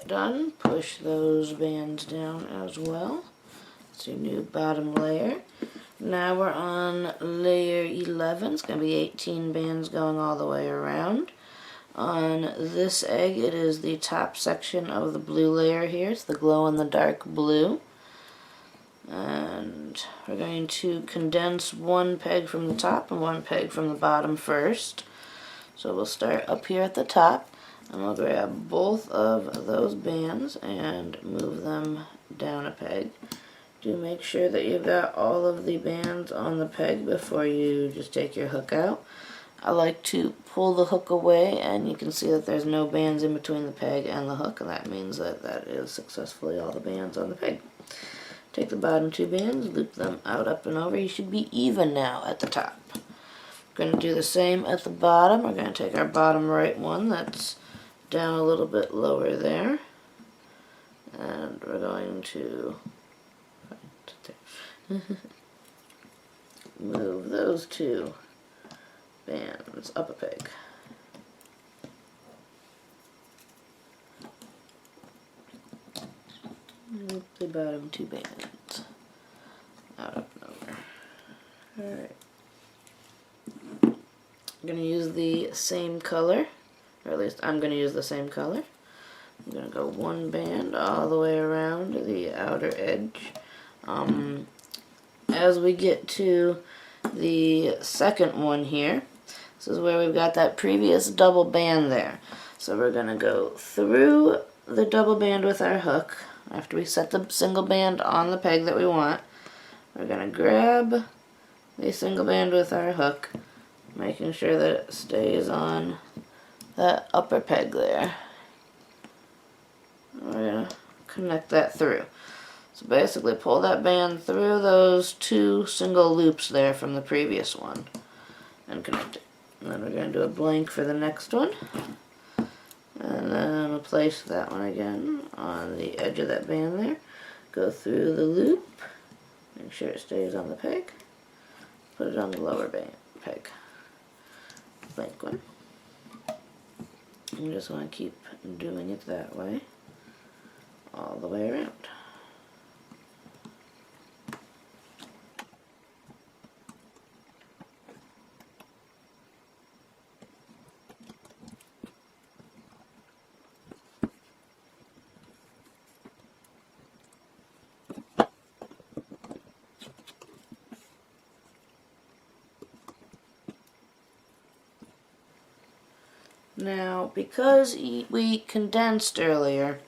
Done, push those bands down as well. It's your new bottom layer. Now we're on layer 11. It's going to be 18 bands going all the way around. On this egg, it is the top section of the blue layer here. It's the glow-in-the-dark blue. And we're going to condense 1 peg from the top and 1 peg from the bottom first. So we'll start up here at the top. I'm going to grab both of those bands and move them down a peg. Do make sure that you've got all of the bands on the peg before you just take your hook out. I like to pull the hook away, and you can see that there's no bands in between the peg and the hook, and that means that that is successfully all the bands on the peg. Take the bottom two bands, loop them out, up, and over. You should be even now at the top. We're going to do the same at the bottom. We're going to take our bottom right one that's down a little bit lower there, and we're going to move those two bands up a peg. Move the bottom two bands out, up, and over. Alright. I'm going to use the same color, or at least I'm going to use the same color. I'm going to go one band all the way around the outer edge. As we get to the second one here, this is where we've got that previous double band there. So we're going to go through the double band with our hook. After we set the single band on the peg that we want, we're going to grab the single band with our hook, making sure that it stays on that upper peg there. We're going to connect that through. So basically pull that band through those two single loops there from the previous one and connect it. And then we're going to do a blank for the next one. And then we'll place that one again on the edge of that band there. Go through the loop, make sure it stays on the peg. Put it on the lower peg. Blank one. You just want to keep doing it that way all the way around. Now, because we condensed earlier,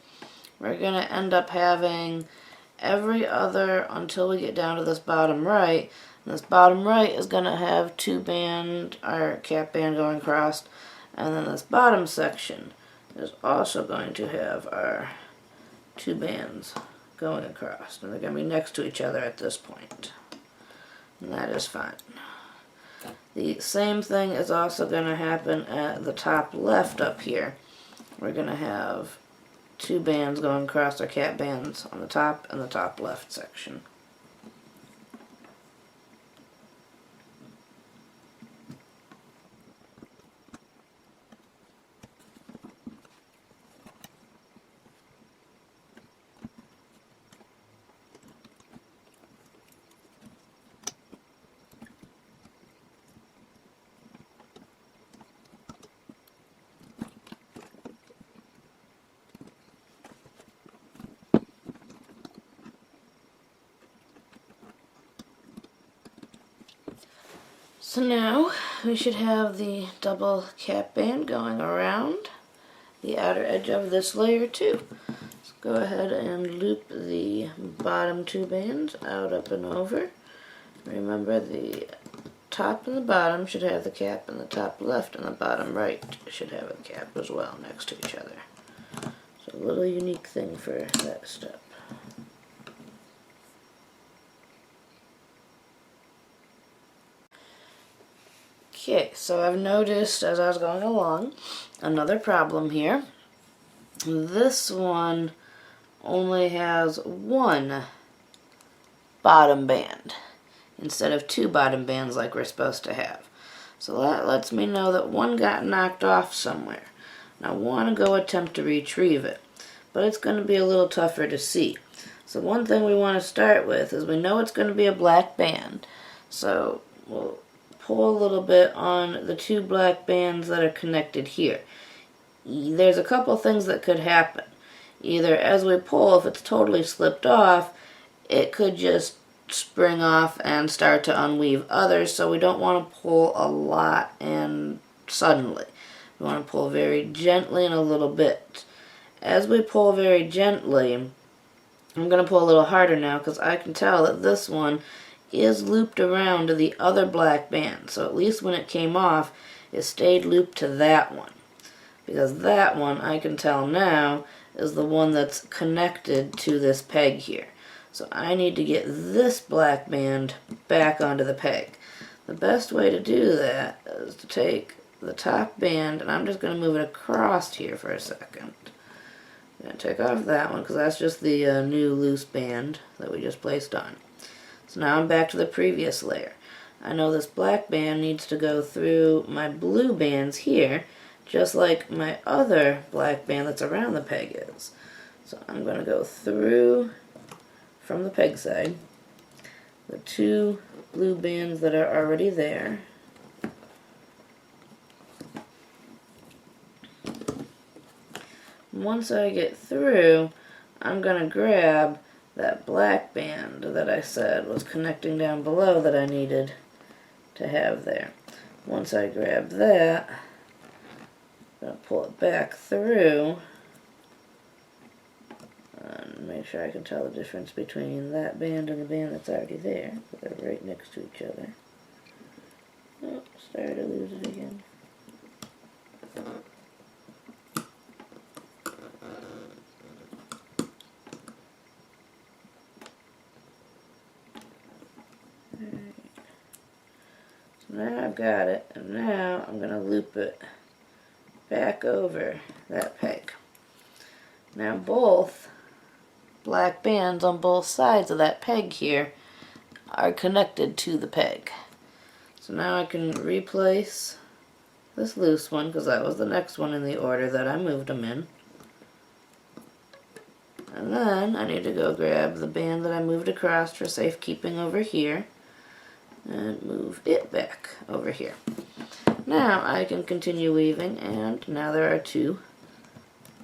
we're going to end up having every other, until we get down to this bottom right, and this bottom right is going to have two band, our cap band going across, and then this bottom section is also going to have our two bands going across, and they're going to be next to each other at this point, and that is fine. The same thing is also going to happen at the top left up here. We're going to have two bands going across our cap bands on the top and the top left section. So now we should have the double cap band going around the outer edge of this layer too. Let's go ahead and loop the bottom two bands out, up, and over. Remember, the top and the bottom should have the cap, and the top left and the bottom right should have a cap as well next to each other. So a little unique thing for that step. Okay, so I've noticed as I was going along another problem here. This one only has one bottom band instead of two bottom bands like we're supposed to have. So that lets me know that one got knocked off somewhere. And I want to go attempt to retrieve it, but it's going to be a little tougher to see. So one thing we want to start with is we know it's going to be a black band. So we'll pull a little bit on the two black bands that are connected here. There's a couple things that could happen. Either as we pull, if it's totally slipped off, it could just spring off and start to unweave others, so we don't want to pull a lot and suddenly. You want to pull very gently and a little bit. As we pull very gently, I'm going to pull a little harder now because I can tell that this one is looped around to the other black band. So at least when it came off, it stayed looped to that one. Because that one, I can tell now, is the one that's connected to this peg here. So I need to get this black band back onto the peg. The best way to do that is to take the top band, and I'm just going to move it across here for a second. I'm going to take off that one because that's just the new loose band that we just placed on. So now I'm back to the previous layer. I know this black band needs to go through my blue bands here, just like my other black band that's around the peg is. So I'm going to go through from the peg side the two blue bands that are already there. Once I get through, I'm going to grab that black band that I said was connecting down below that I needed to have there. Once I grab that, I'm going to pull it back through and make sure I can tell the difference between that band and the band that's already there. They're right next to each other. Oh, started to lose it again. Now I've got it, and now I'm going to loop it back over that peg. Now both black bands on both sides of that peg here are connected to the peg. So now I can replace this loose one because that was the next one in the order that I moved them in. And then I need to go grab the band that I moved across for safekeeping over here and move it back over here. Now I can continue weaving, and now there are two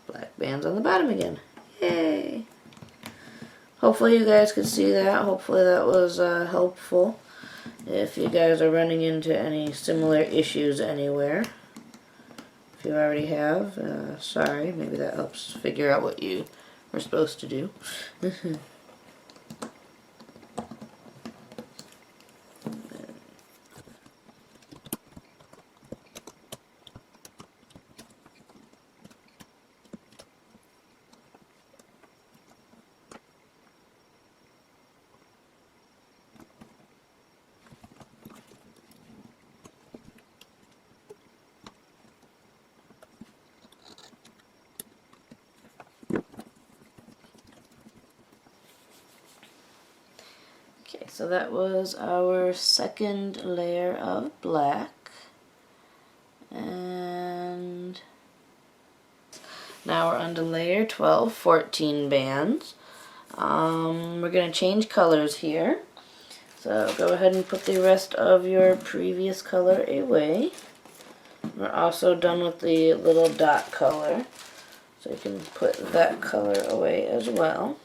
black bands on the bottom again. Yay! Hopefully you guys could see that. Hopefully that was helpful. If you guys are running into any similar issues anywhere, if you already have, sorry, maybe that helps figure out what you were supposed to do. Okay, so that was our second layer of black, and now we're on to layer 12, 14 bands. We're going to change colors here, so go ahead and put the rest of your previous color away. We're also done with the little dot color, so you can put that color away as well.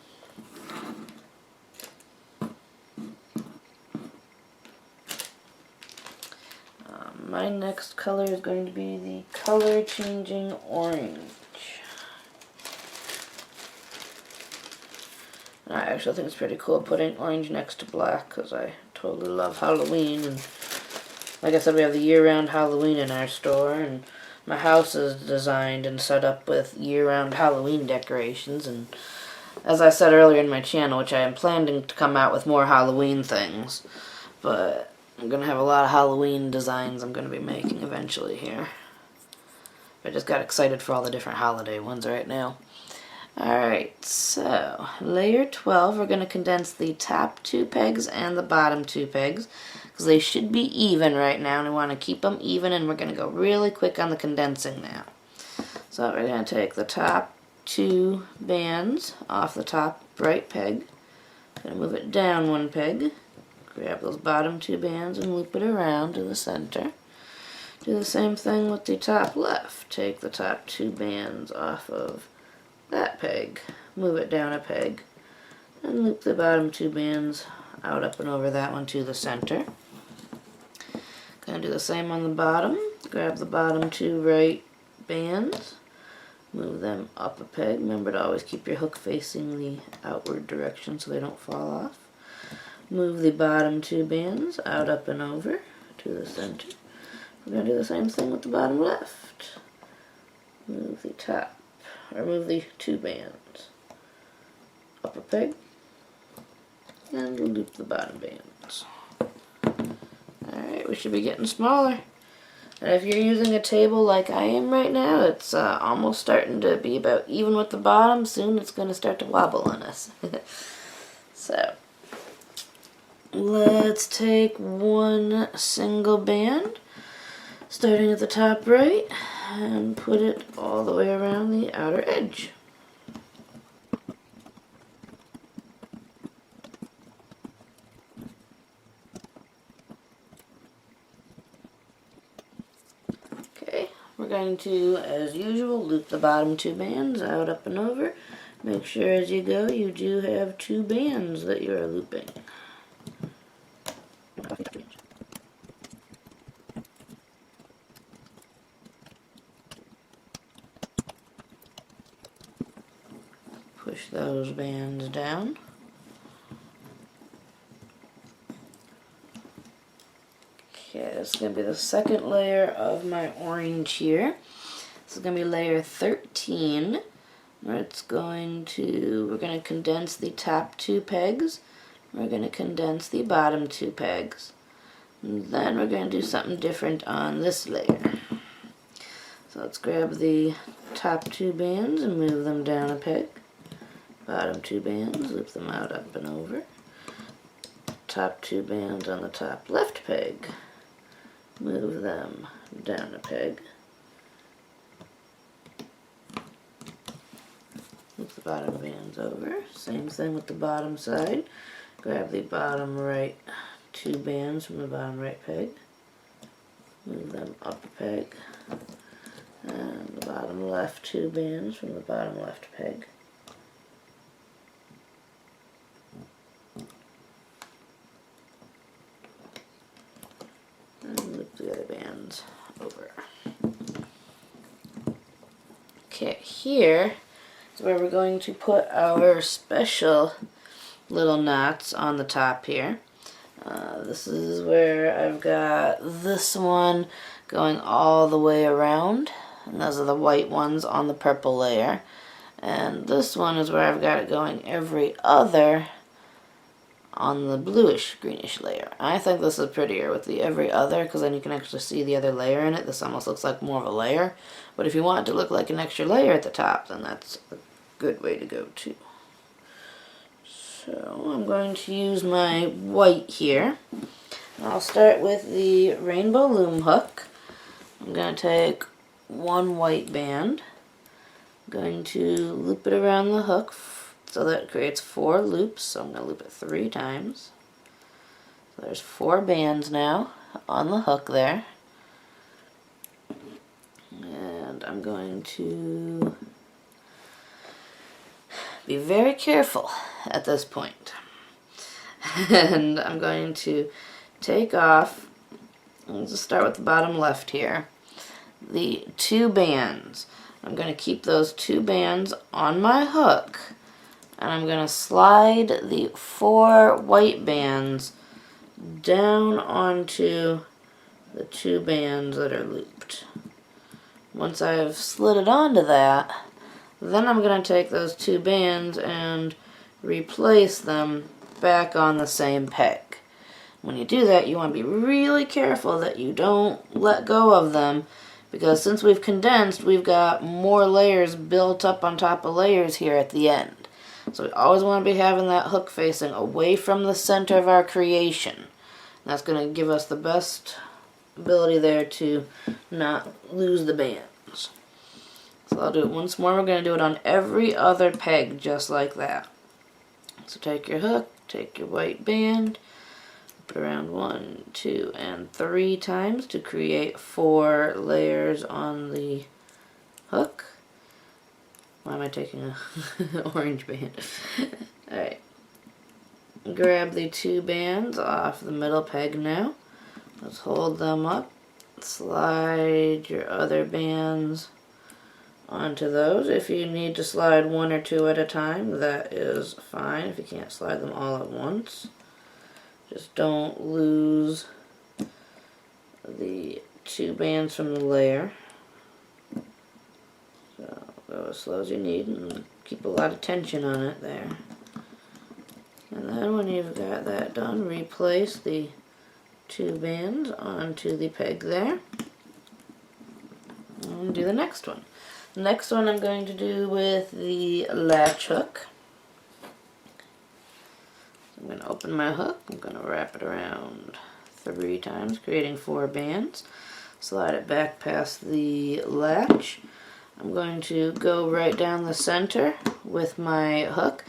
My next color is going to be the color changing orange. I actually think it's pretty cool putting orange next to black because I totally love Halloween, and like I said, we have the year-round Halloween in our store, and my house is designed and set up with year-round Halloween decorations, and as I said earlier in my channel, which I am planning to come out with more Halloween things, but I'm going to have a lot of Halloween designs I'm going to be making eventually here. I just got excited for all the different holiday ones right now. Alright, so layer 12, we're going to condense the top two pegs and the bottom two pegs because they should be even right now, and we want to keep them even, and we're going to go really quick on the condensing now. So we're going to take the top two bands off the top right peg, going to move it down one peg, grab those bottom two bands and loop it around to the center. Do the same thing with the top left. Take the top two bands off of that peg, move it down a peg, and loop the bottom two bands out, up, and over that one to the center. Gonna do the same on the bottom. Grab the bottom two right bands. Move them up a peg. Remember to always keep your hook facing the outward direction so they don't fall off. Move the bottom 2 bands out, up, and over to the center. We're going to do the same thing with the bottom left. Move the top, or move the 2 bands. Up a peg, and loop the bottom bands. Alright, we should be getting smaller. And if you're using a table like I am right now, it's almost starting to be about even with the bottom. Soon it's going to start to wobble on us. So, let's take one single band, starting at the top right, and put it all the way around the outer edge. We're going to, as usual, loop the bottom 2 bands out, up, and over. Make sure as you go you do have 2 bands that you are looping. Push those bands down. Okay, this is going to be the second layer of my orange here. This is going to be layer 13, where we're going to condense the top 2 pegs. We're going to condense the bottom 2 pegs. And then we're going to do something different on this layer. So let's grab the top 2 bands and move them down a peg. Bottom 2 bands, loop them out, up, and over. Top 2 bands on the top left peg. Move them down a peg. Loop the bottom bands over. Same thing with the bottom side. Grab the bottom right 2 bands from the bottom right peg. Move them up a peg. And the bottom left 2 bands from the bottom left peg. And loop the other bands over. Okay, here is where we're going to put our special little knots on the top here. This is where I've got this one going all the way around, and those are the white ones on the purple layer. And this one is where I've got it going every other on the bluish greenish layer. I think this is prettier with the every other, because then you can actually see the other layer in it. This almost looks like more of a layer, but if you want it to look like an extra layer at the top, then that's a good way to go too. So I'm going to use my white here. I'll start with the Rainbow Loom hook. I'm going to take one white band. I'm going to loop it around the hook so that it creates 4 loops. So I'm going to loop it 3 times. So there's 4 bands now on the hook there. And I'm going to be very careful at this point. And I'm going to take off, let's just start with the bottom left here, the 2 bands. I'm going to keep those 2 bands on my hook, and I'm going to slide the 4 white bands down onto the 2 bands that are looped. Once I've slid it onto that, then I'm going to take those 2 bands and replace them back on the same peg. When you do that, you want to be really careful that you don't let go of them, because since we've condensed, we've got more layers built up on top of layers here at the end. So we always want to be having that hook facing away from the center of our creation. And that's going to give us the best ability there to not lose the bands. So I'll do it once more. We're going to do it on every other peg just like that. So take your hook, take your white band, put it around 1, 2, and 3 times to create 4 layers on the hook. Why am I taking a orange band? Alright. Grab the 2 bands off the middle peg now. Let's hold them up. Slide your other bands onto those. If you need to slide one or two at a time, that is fine if you can't slide them all at once. Just don't lose the two bands from the layer. So go as slow as you need and keep a lot of tension on it there. And then when you've got that done, replace the two bands onto the peg there. And do the next one. The next one I'm going to do with the latch hook. I'm going to open my hook. I'm going to wrap it around 3 times, creating 4 bands. Slide it back past the latch. I'm going to go right down the center with my hook.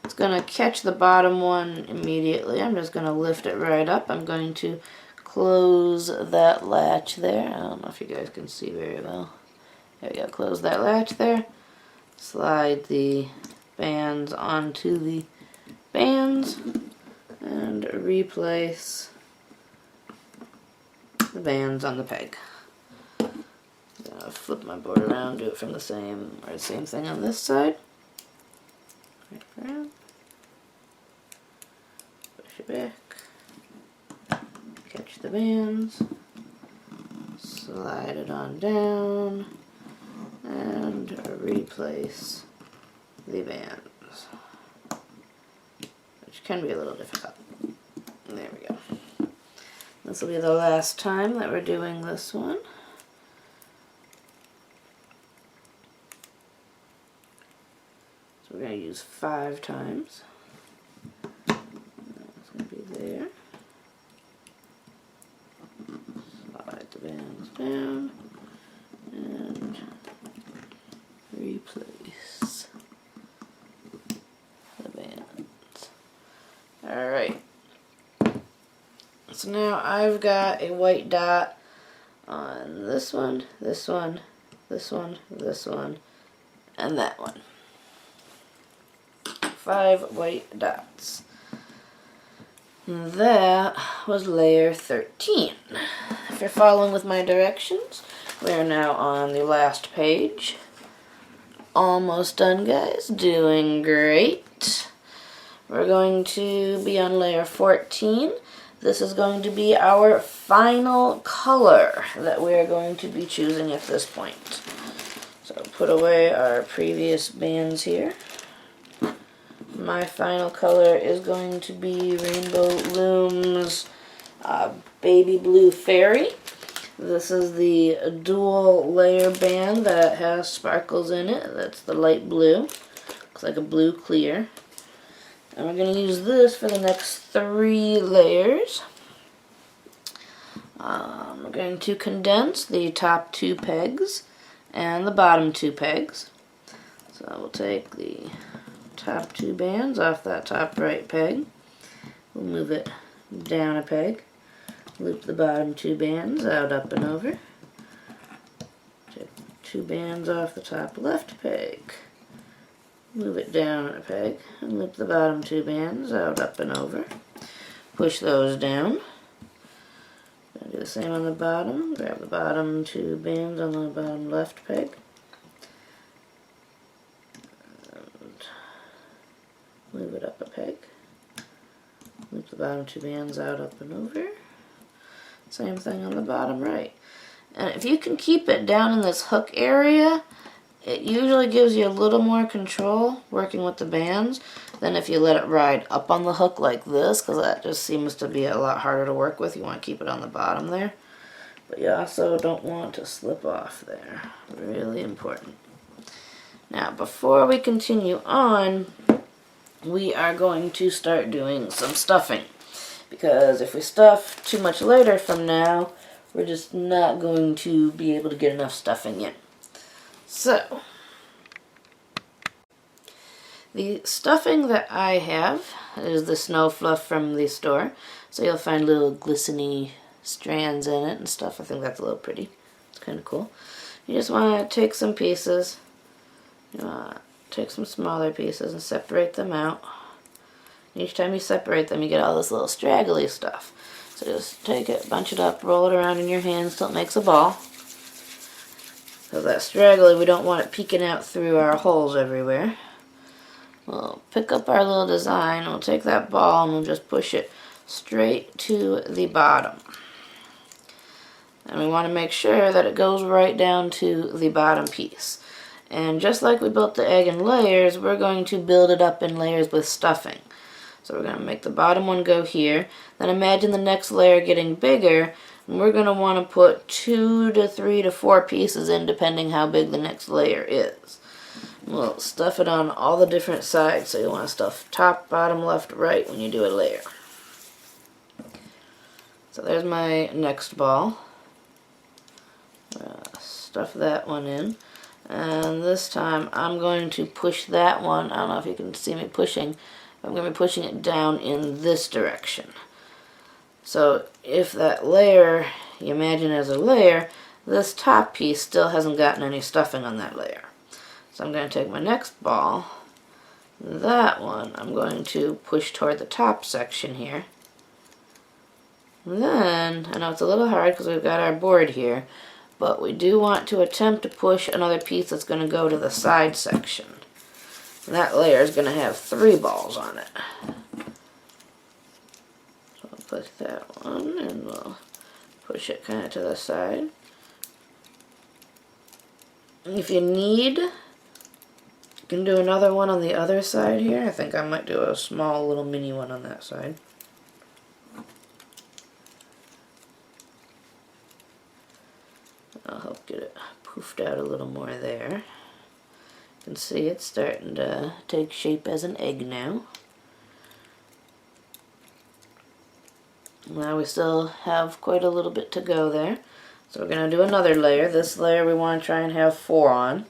It's going to catch the bottom one immediately. I'm just going to lift it right up. I'm going to close that latch there. I don't know if you guys can see very well. There we go. Close that latch there. Slide the bands onto the bands and replace the bands on the peg. Flip my board around, do it from the same thing on this side. Right around. Push it back. Catch the bands. Slide it on down. And replace the bands. Which can be a little difficult. There we go. This will be the last time that we're doing this one. So we're going to use 5 times. It's going to be there. Slide the bands down and replace the bands. Alright. So now I've got a white dot on this one, this one, this one, this one, and that one. 5 white dots. And that was layer 13. If you're following with my directions, we are now on the last page. Almost done, guys. Doing great. We're going to be on layer 14. This is going to be our final color that we are going to be choosing at this point. So put away our previous bands here. My final color is going to be Rainbow Loom's Baby Blue Fairy. This is the dual layer band that has sparkles in it. That's the light blue. Looks like a blue clear. And we're going to use this for the next 3 layers. We're going to condense the top 2 pegs and the bottom 2 pegs. So we'll take the top 2 bands off that top right peg. We'll move it down a peg. Loop the bottom 2 bands out, up, and over. Take 2 bands off the top left peg. Move it down a peg and loop the bottom 2 bands out, up, and over. Push those down. Gonna do the same on the bottom. Grab the bottom 2 bands on the bottom left peg. And move it up a peg. Loop the bottom 2 bands out, up, and over. Same thing on the bottom right. And if you can keep it down in this hook area, it usually gives you a little more control working with the bands than if you let it ride up on the hook like this, because that just seems to be a lot harder to work with. You want to keep it on the bottom there. But you also don't want to slip off there. Really important. Now, before we continue on, we are going to start doing some stuffing. Because if we stuff too much later from now, we're just not going to be able to get enough stuffing in. So, the stuffing that I have is the snow fluff from the store. So you'll find little glistening strands in it and stuff. I think that's a little pretty. It's kind of cool. You just want to take some pieces. You want to take some smaller pieces and separate them out. Each time you separate them, you get all this little straggly stuff. So just take it, bunch it up, roll it around in your hands till it makes a ball. Because that straggly, we don't want it peeking out through our holes everywhere. We'll pick up our little design, we'll take that ball and we'll just push it straight to the bottom. And we want to make sure that it goes right down to the bottom piece. And just like we built the egg in layers, we're going to build it up in layers with stuffing. So we're going to make the bottom one go here. Then imagine the next layer getting bigger, and we're going to want to put 2 to 3 to 4 pieces in, depending how big the next layer is. We'll stuff it on all the different sides, so you want to stuff top, bottom, left, right when you do a layer. So there's my next ball. Stuff that one in. And this time I'm going to push that one, I don't know if you can see me pushing, I'm going to be pushing it down in this direction. So if that layer, you imagine as a layer, this top piece still hasn't gotten any stuffing on that layer. So I'm going to take my next ball, that one I'm going to push toward the top section here. And then, I know it's a little hard because we've got our board here, but we do want to attempt to push another piece that's going to go to the side section. And that layer is going to have 3 balls on it. So I'll put that one and we'll push it kind of to the side. If you need, you can do another one on the other side here. I think I might do a small little mini one on that side. I'll help get it poofed out a little more there. You can see it's starting to take shape as an egg now. Now we still have quite a little bit to go there. So we're going to do another layer. This layer we want to try and have 4 on.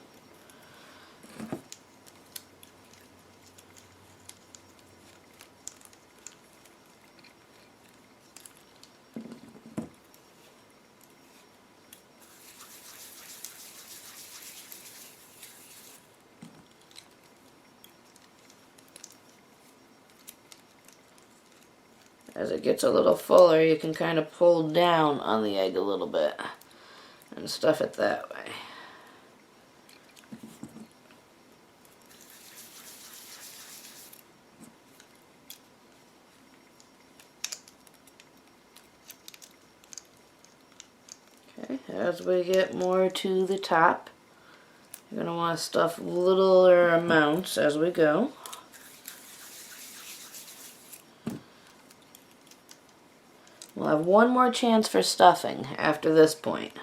As it gets a little fuller, you can kind of pull down on the egg a little bit and stuff it that way. Okay, as we get more to the top, you're going to want to stuff littler amounts as we go. We'll have one more chance for stuffing after this point.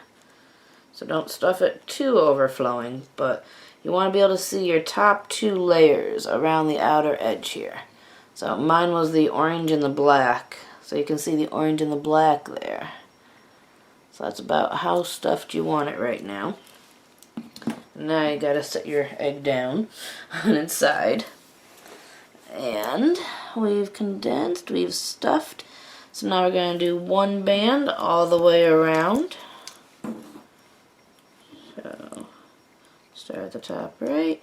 So don't stuff it too overflowing, but you want to be able to see your top 2 layers around the outer edge here. So mine was the orange and the black, so you can see the orange and the black there. So that's about how stuffed you want it right now. Now you gotta set your egg down on its side. And we've condensed, we've stuffed. So now we're going to do 1 band all the way around. So start at the top right.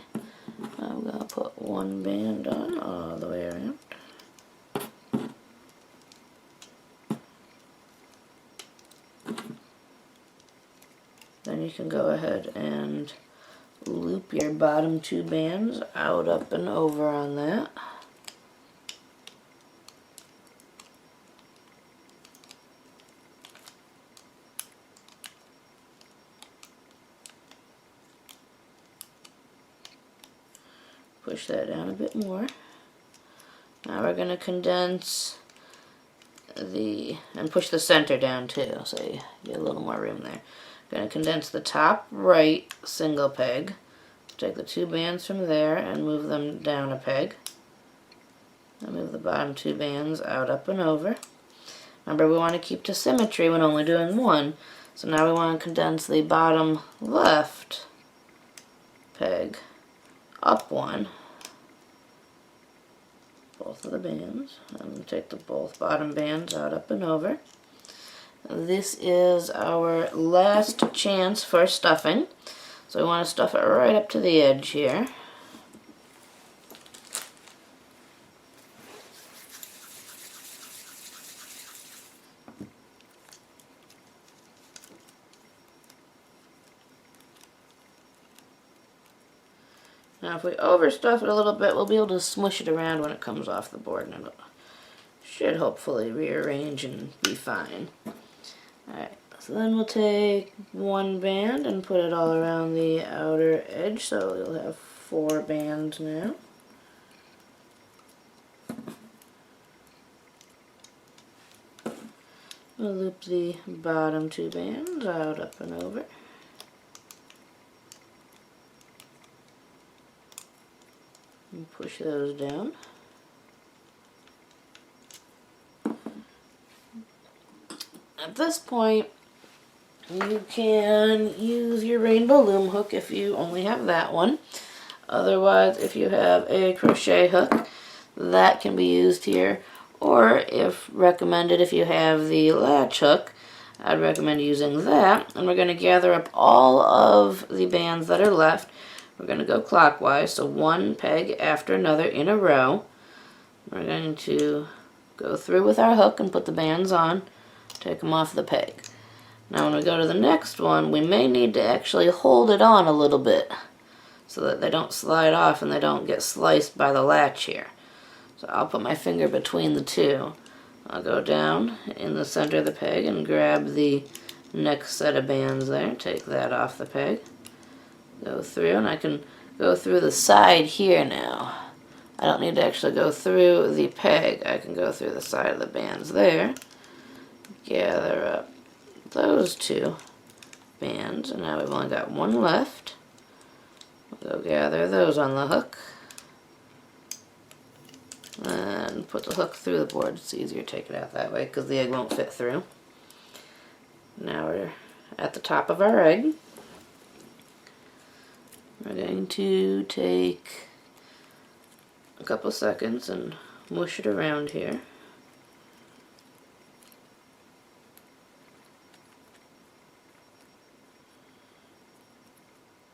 I'm going to put 1 band on all the way around. Then you can go ahead and loop your bottom 2 bands out, up, and over on that. Push that down a bit more. Now we're going to condense and push the center down too, so you get a little more room there. Going to condense the top right single peg. Take the 2 bands from there and move them down a peg. And move the bottom 2 bands out, up, and over. Remember, we want to keep to symmetry when only doing 1. So now we want to condense the bottom left peg up 1, both of the bands, and take the both bottom bands out, up, and over. This is our last chance for stuffing, so we want to stuff it right up to the edge here. Now if we overstuff it a little bit, we'll be able to smush it around when it comes off the board, and it should hopefully rearrange and be fine. Alright, so then we'll take one band and put it all around the outer edge, so you'll have 4 bands now. We'll loop the bottom 2 bands out, up, and over. And push those down. At this point, you can use your Rainbow Loom hook if you only have that one. Otherwise, if you have a crochet hook, that can be used here. Or, if recommended, if you have the latch hook, I'd recommend using that. And we're going to gather up all of the bands that are left. We're going to go clockwise, so one peg after another in a row. We're going to go through with our hook and put the bands on, take them off the peg. Now when we go to the next one, we may need to actually hold it on a little bit so that they don't slide off and they don't get sliced by the latch here. So I'll put my finger between the two. I'll go down in the center of the peg and grab the next set of bands there. Take that off the peg. Go through, and I can go through the side here now. I don't need to actually go through the peg. I can go through the side of the bands there. Gather up those 2 bands, and now we've only got one left. We'll go gather those on the hook. And put the hook through the board. It's easier to take it out that way because the egg won't fit through. Now we're at the top of our egg. We're going to take a couple seconds and mush it around here.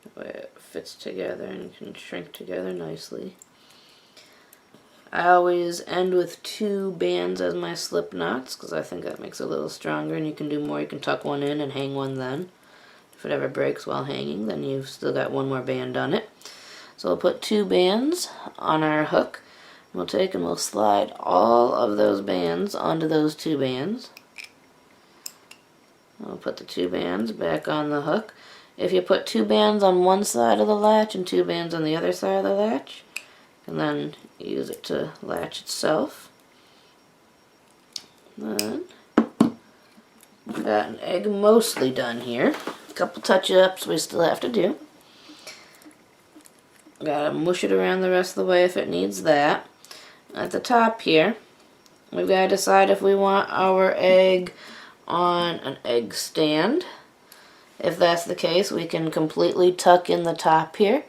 That way it fits together and can shrink together nicely. I always end with 2 bands as my slip knots because I think that makes it a little stronger, and you can do more. You can tuck one in and hang one then. If it ever breaks while hanging, then you've still got one more band on it. So we'll put 2 bands on our hook. We'll take and we'll slide all of those bands onto those 2 bands. I'll put the 2 bands back on the hook. If you put 2 bands on one side of the latch and 2 bands on the other side of the latch, and then use it to latch itself. Then we've got an egg mostly done here. A couple touch-ups we still have to do. Gotta mush it around the rest of the way if it needs that. At the top here, we've got to decide if we want our egg on an egg stand. If that's the case, we can completely tuck in the top here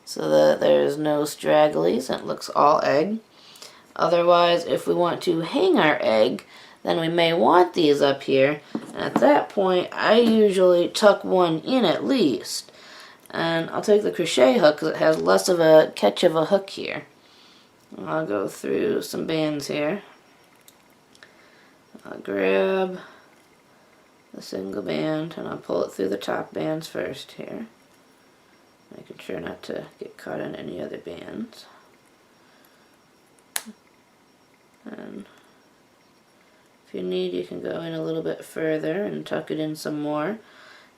so that there's no stragglies and it looks all egg. Otherwise, if we want to hang our egg, then we may want these up here. And at that point, I usually tuck one in at least. And I'll take the crochet hook because it has less of a catch of a hook here. I'll go through some bands here. I'll grab the single band and I'll pull it through the top bands first here. Making sure not to get caught on any other bands. And if you need, you can go in a little bit further and tuck it in some more. You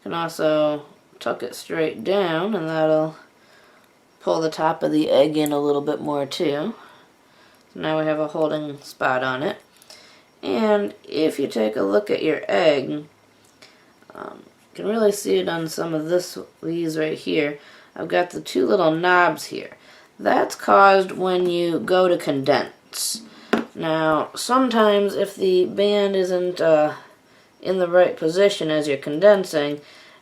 can also tuck it straight down and that'll pull the top of the egg in a little bit more too. So now we have a holding spot on it. And if you take a look at your egg, you can really see it on some of these right here. I've got the 2 little knobs here. That's caused when you go to condense. Now, sometimes if the band isn't in the right position as you're condensing,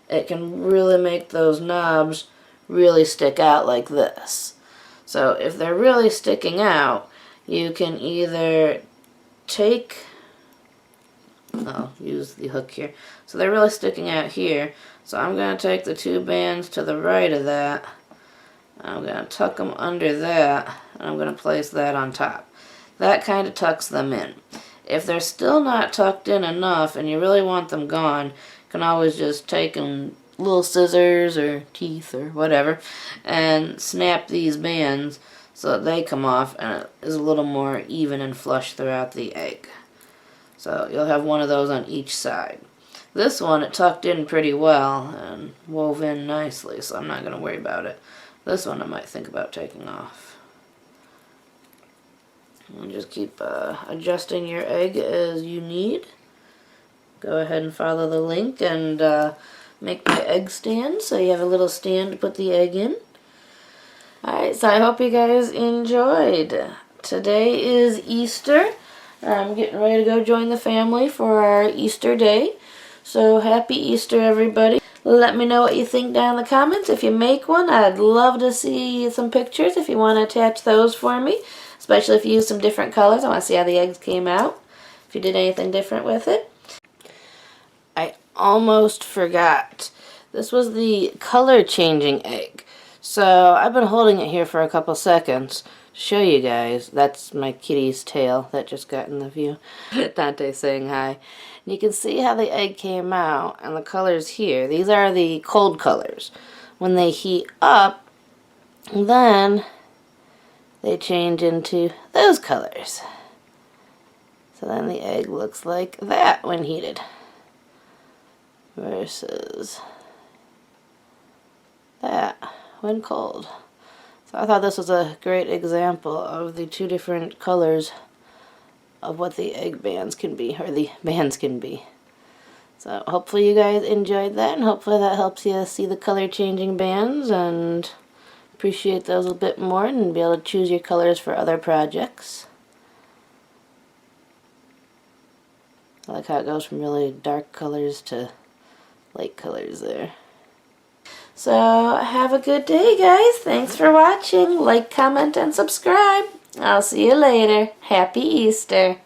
it can really make those knobs really stick out like this. So if they're really sticking out, you can either I'll use the hook here. So they're really sticking out here. So I'm going to take the 2 bands to the right of that. I'm going to tuck them under that, and I'm going to place that on top. That kind of tucks them in. If they're still not tucked in enough and you really want them gone, you can always just take and little scissors or teeth or whatever and snap these bands so that they come off and it is a little more even and flush throughout the egg. So you'll have one of those on each side. This one, it tucked in pretty well and wove in nicely, so I'm not going to worry about it. This one I might think about taking off. And just keep adjusting your egg as you need. Go ahead and follow the link and make my egg stand so you have a little stand to put the egg in. Alright, so I hope you guys enjoyed. Today is Easter. I'm getting ready to go join the family for our Easter day. So happy Easter, everybody. Let me know what you think down in the comments. If you make one, I'd love to see some pictures if you want to attach those for me. Especially if you use some different colors. I want to see how the eggs came out. If you did anything different with it. I almost forgot. This was the color changing egg. So I've been holding it here for a couple seconds to show you guys. That's my kitty's tail that just got in the view. Dante's saying hi. And you can see how the egg came out and the colors here. These are the cold colors. When they heat up, then they change into those colors. So then the egg looks like that when heated. Versus that when cold. So I thought this was a great example of the two different colors of what the egg bands can be, or the bands can be. So hopefully you guys enjoyed that, and hopefully that helps you see the color changing bands and appreciate those a bit more and be able to choose your colors for other projects. I like how it goes from really dark colors to light colors there. So have a good day, guys. Thanks for watching. Like, comment, and subscribe. I'll see you later. Happy Easter.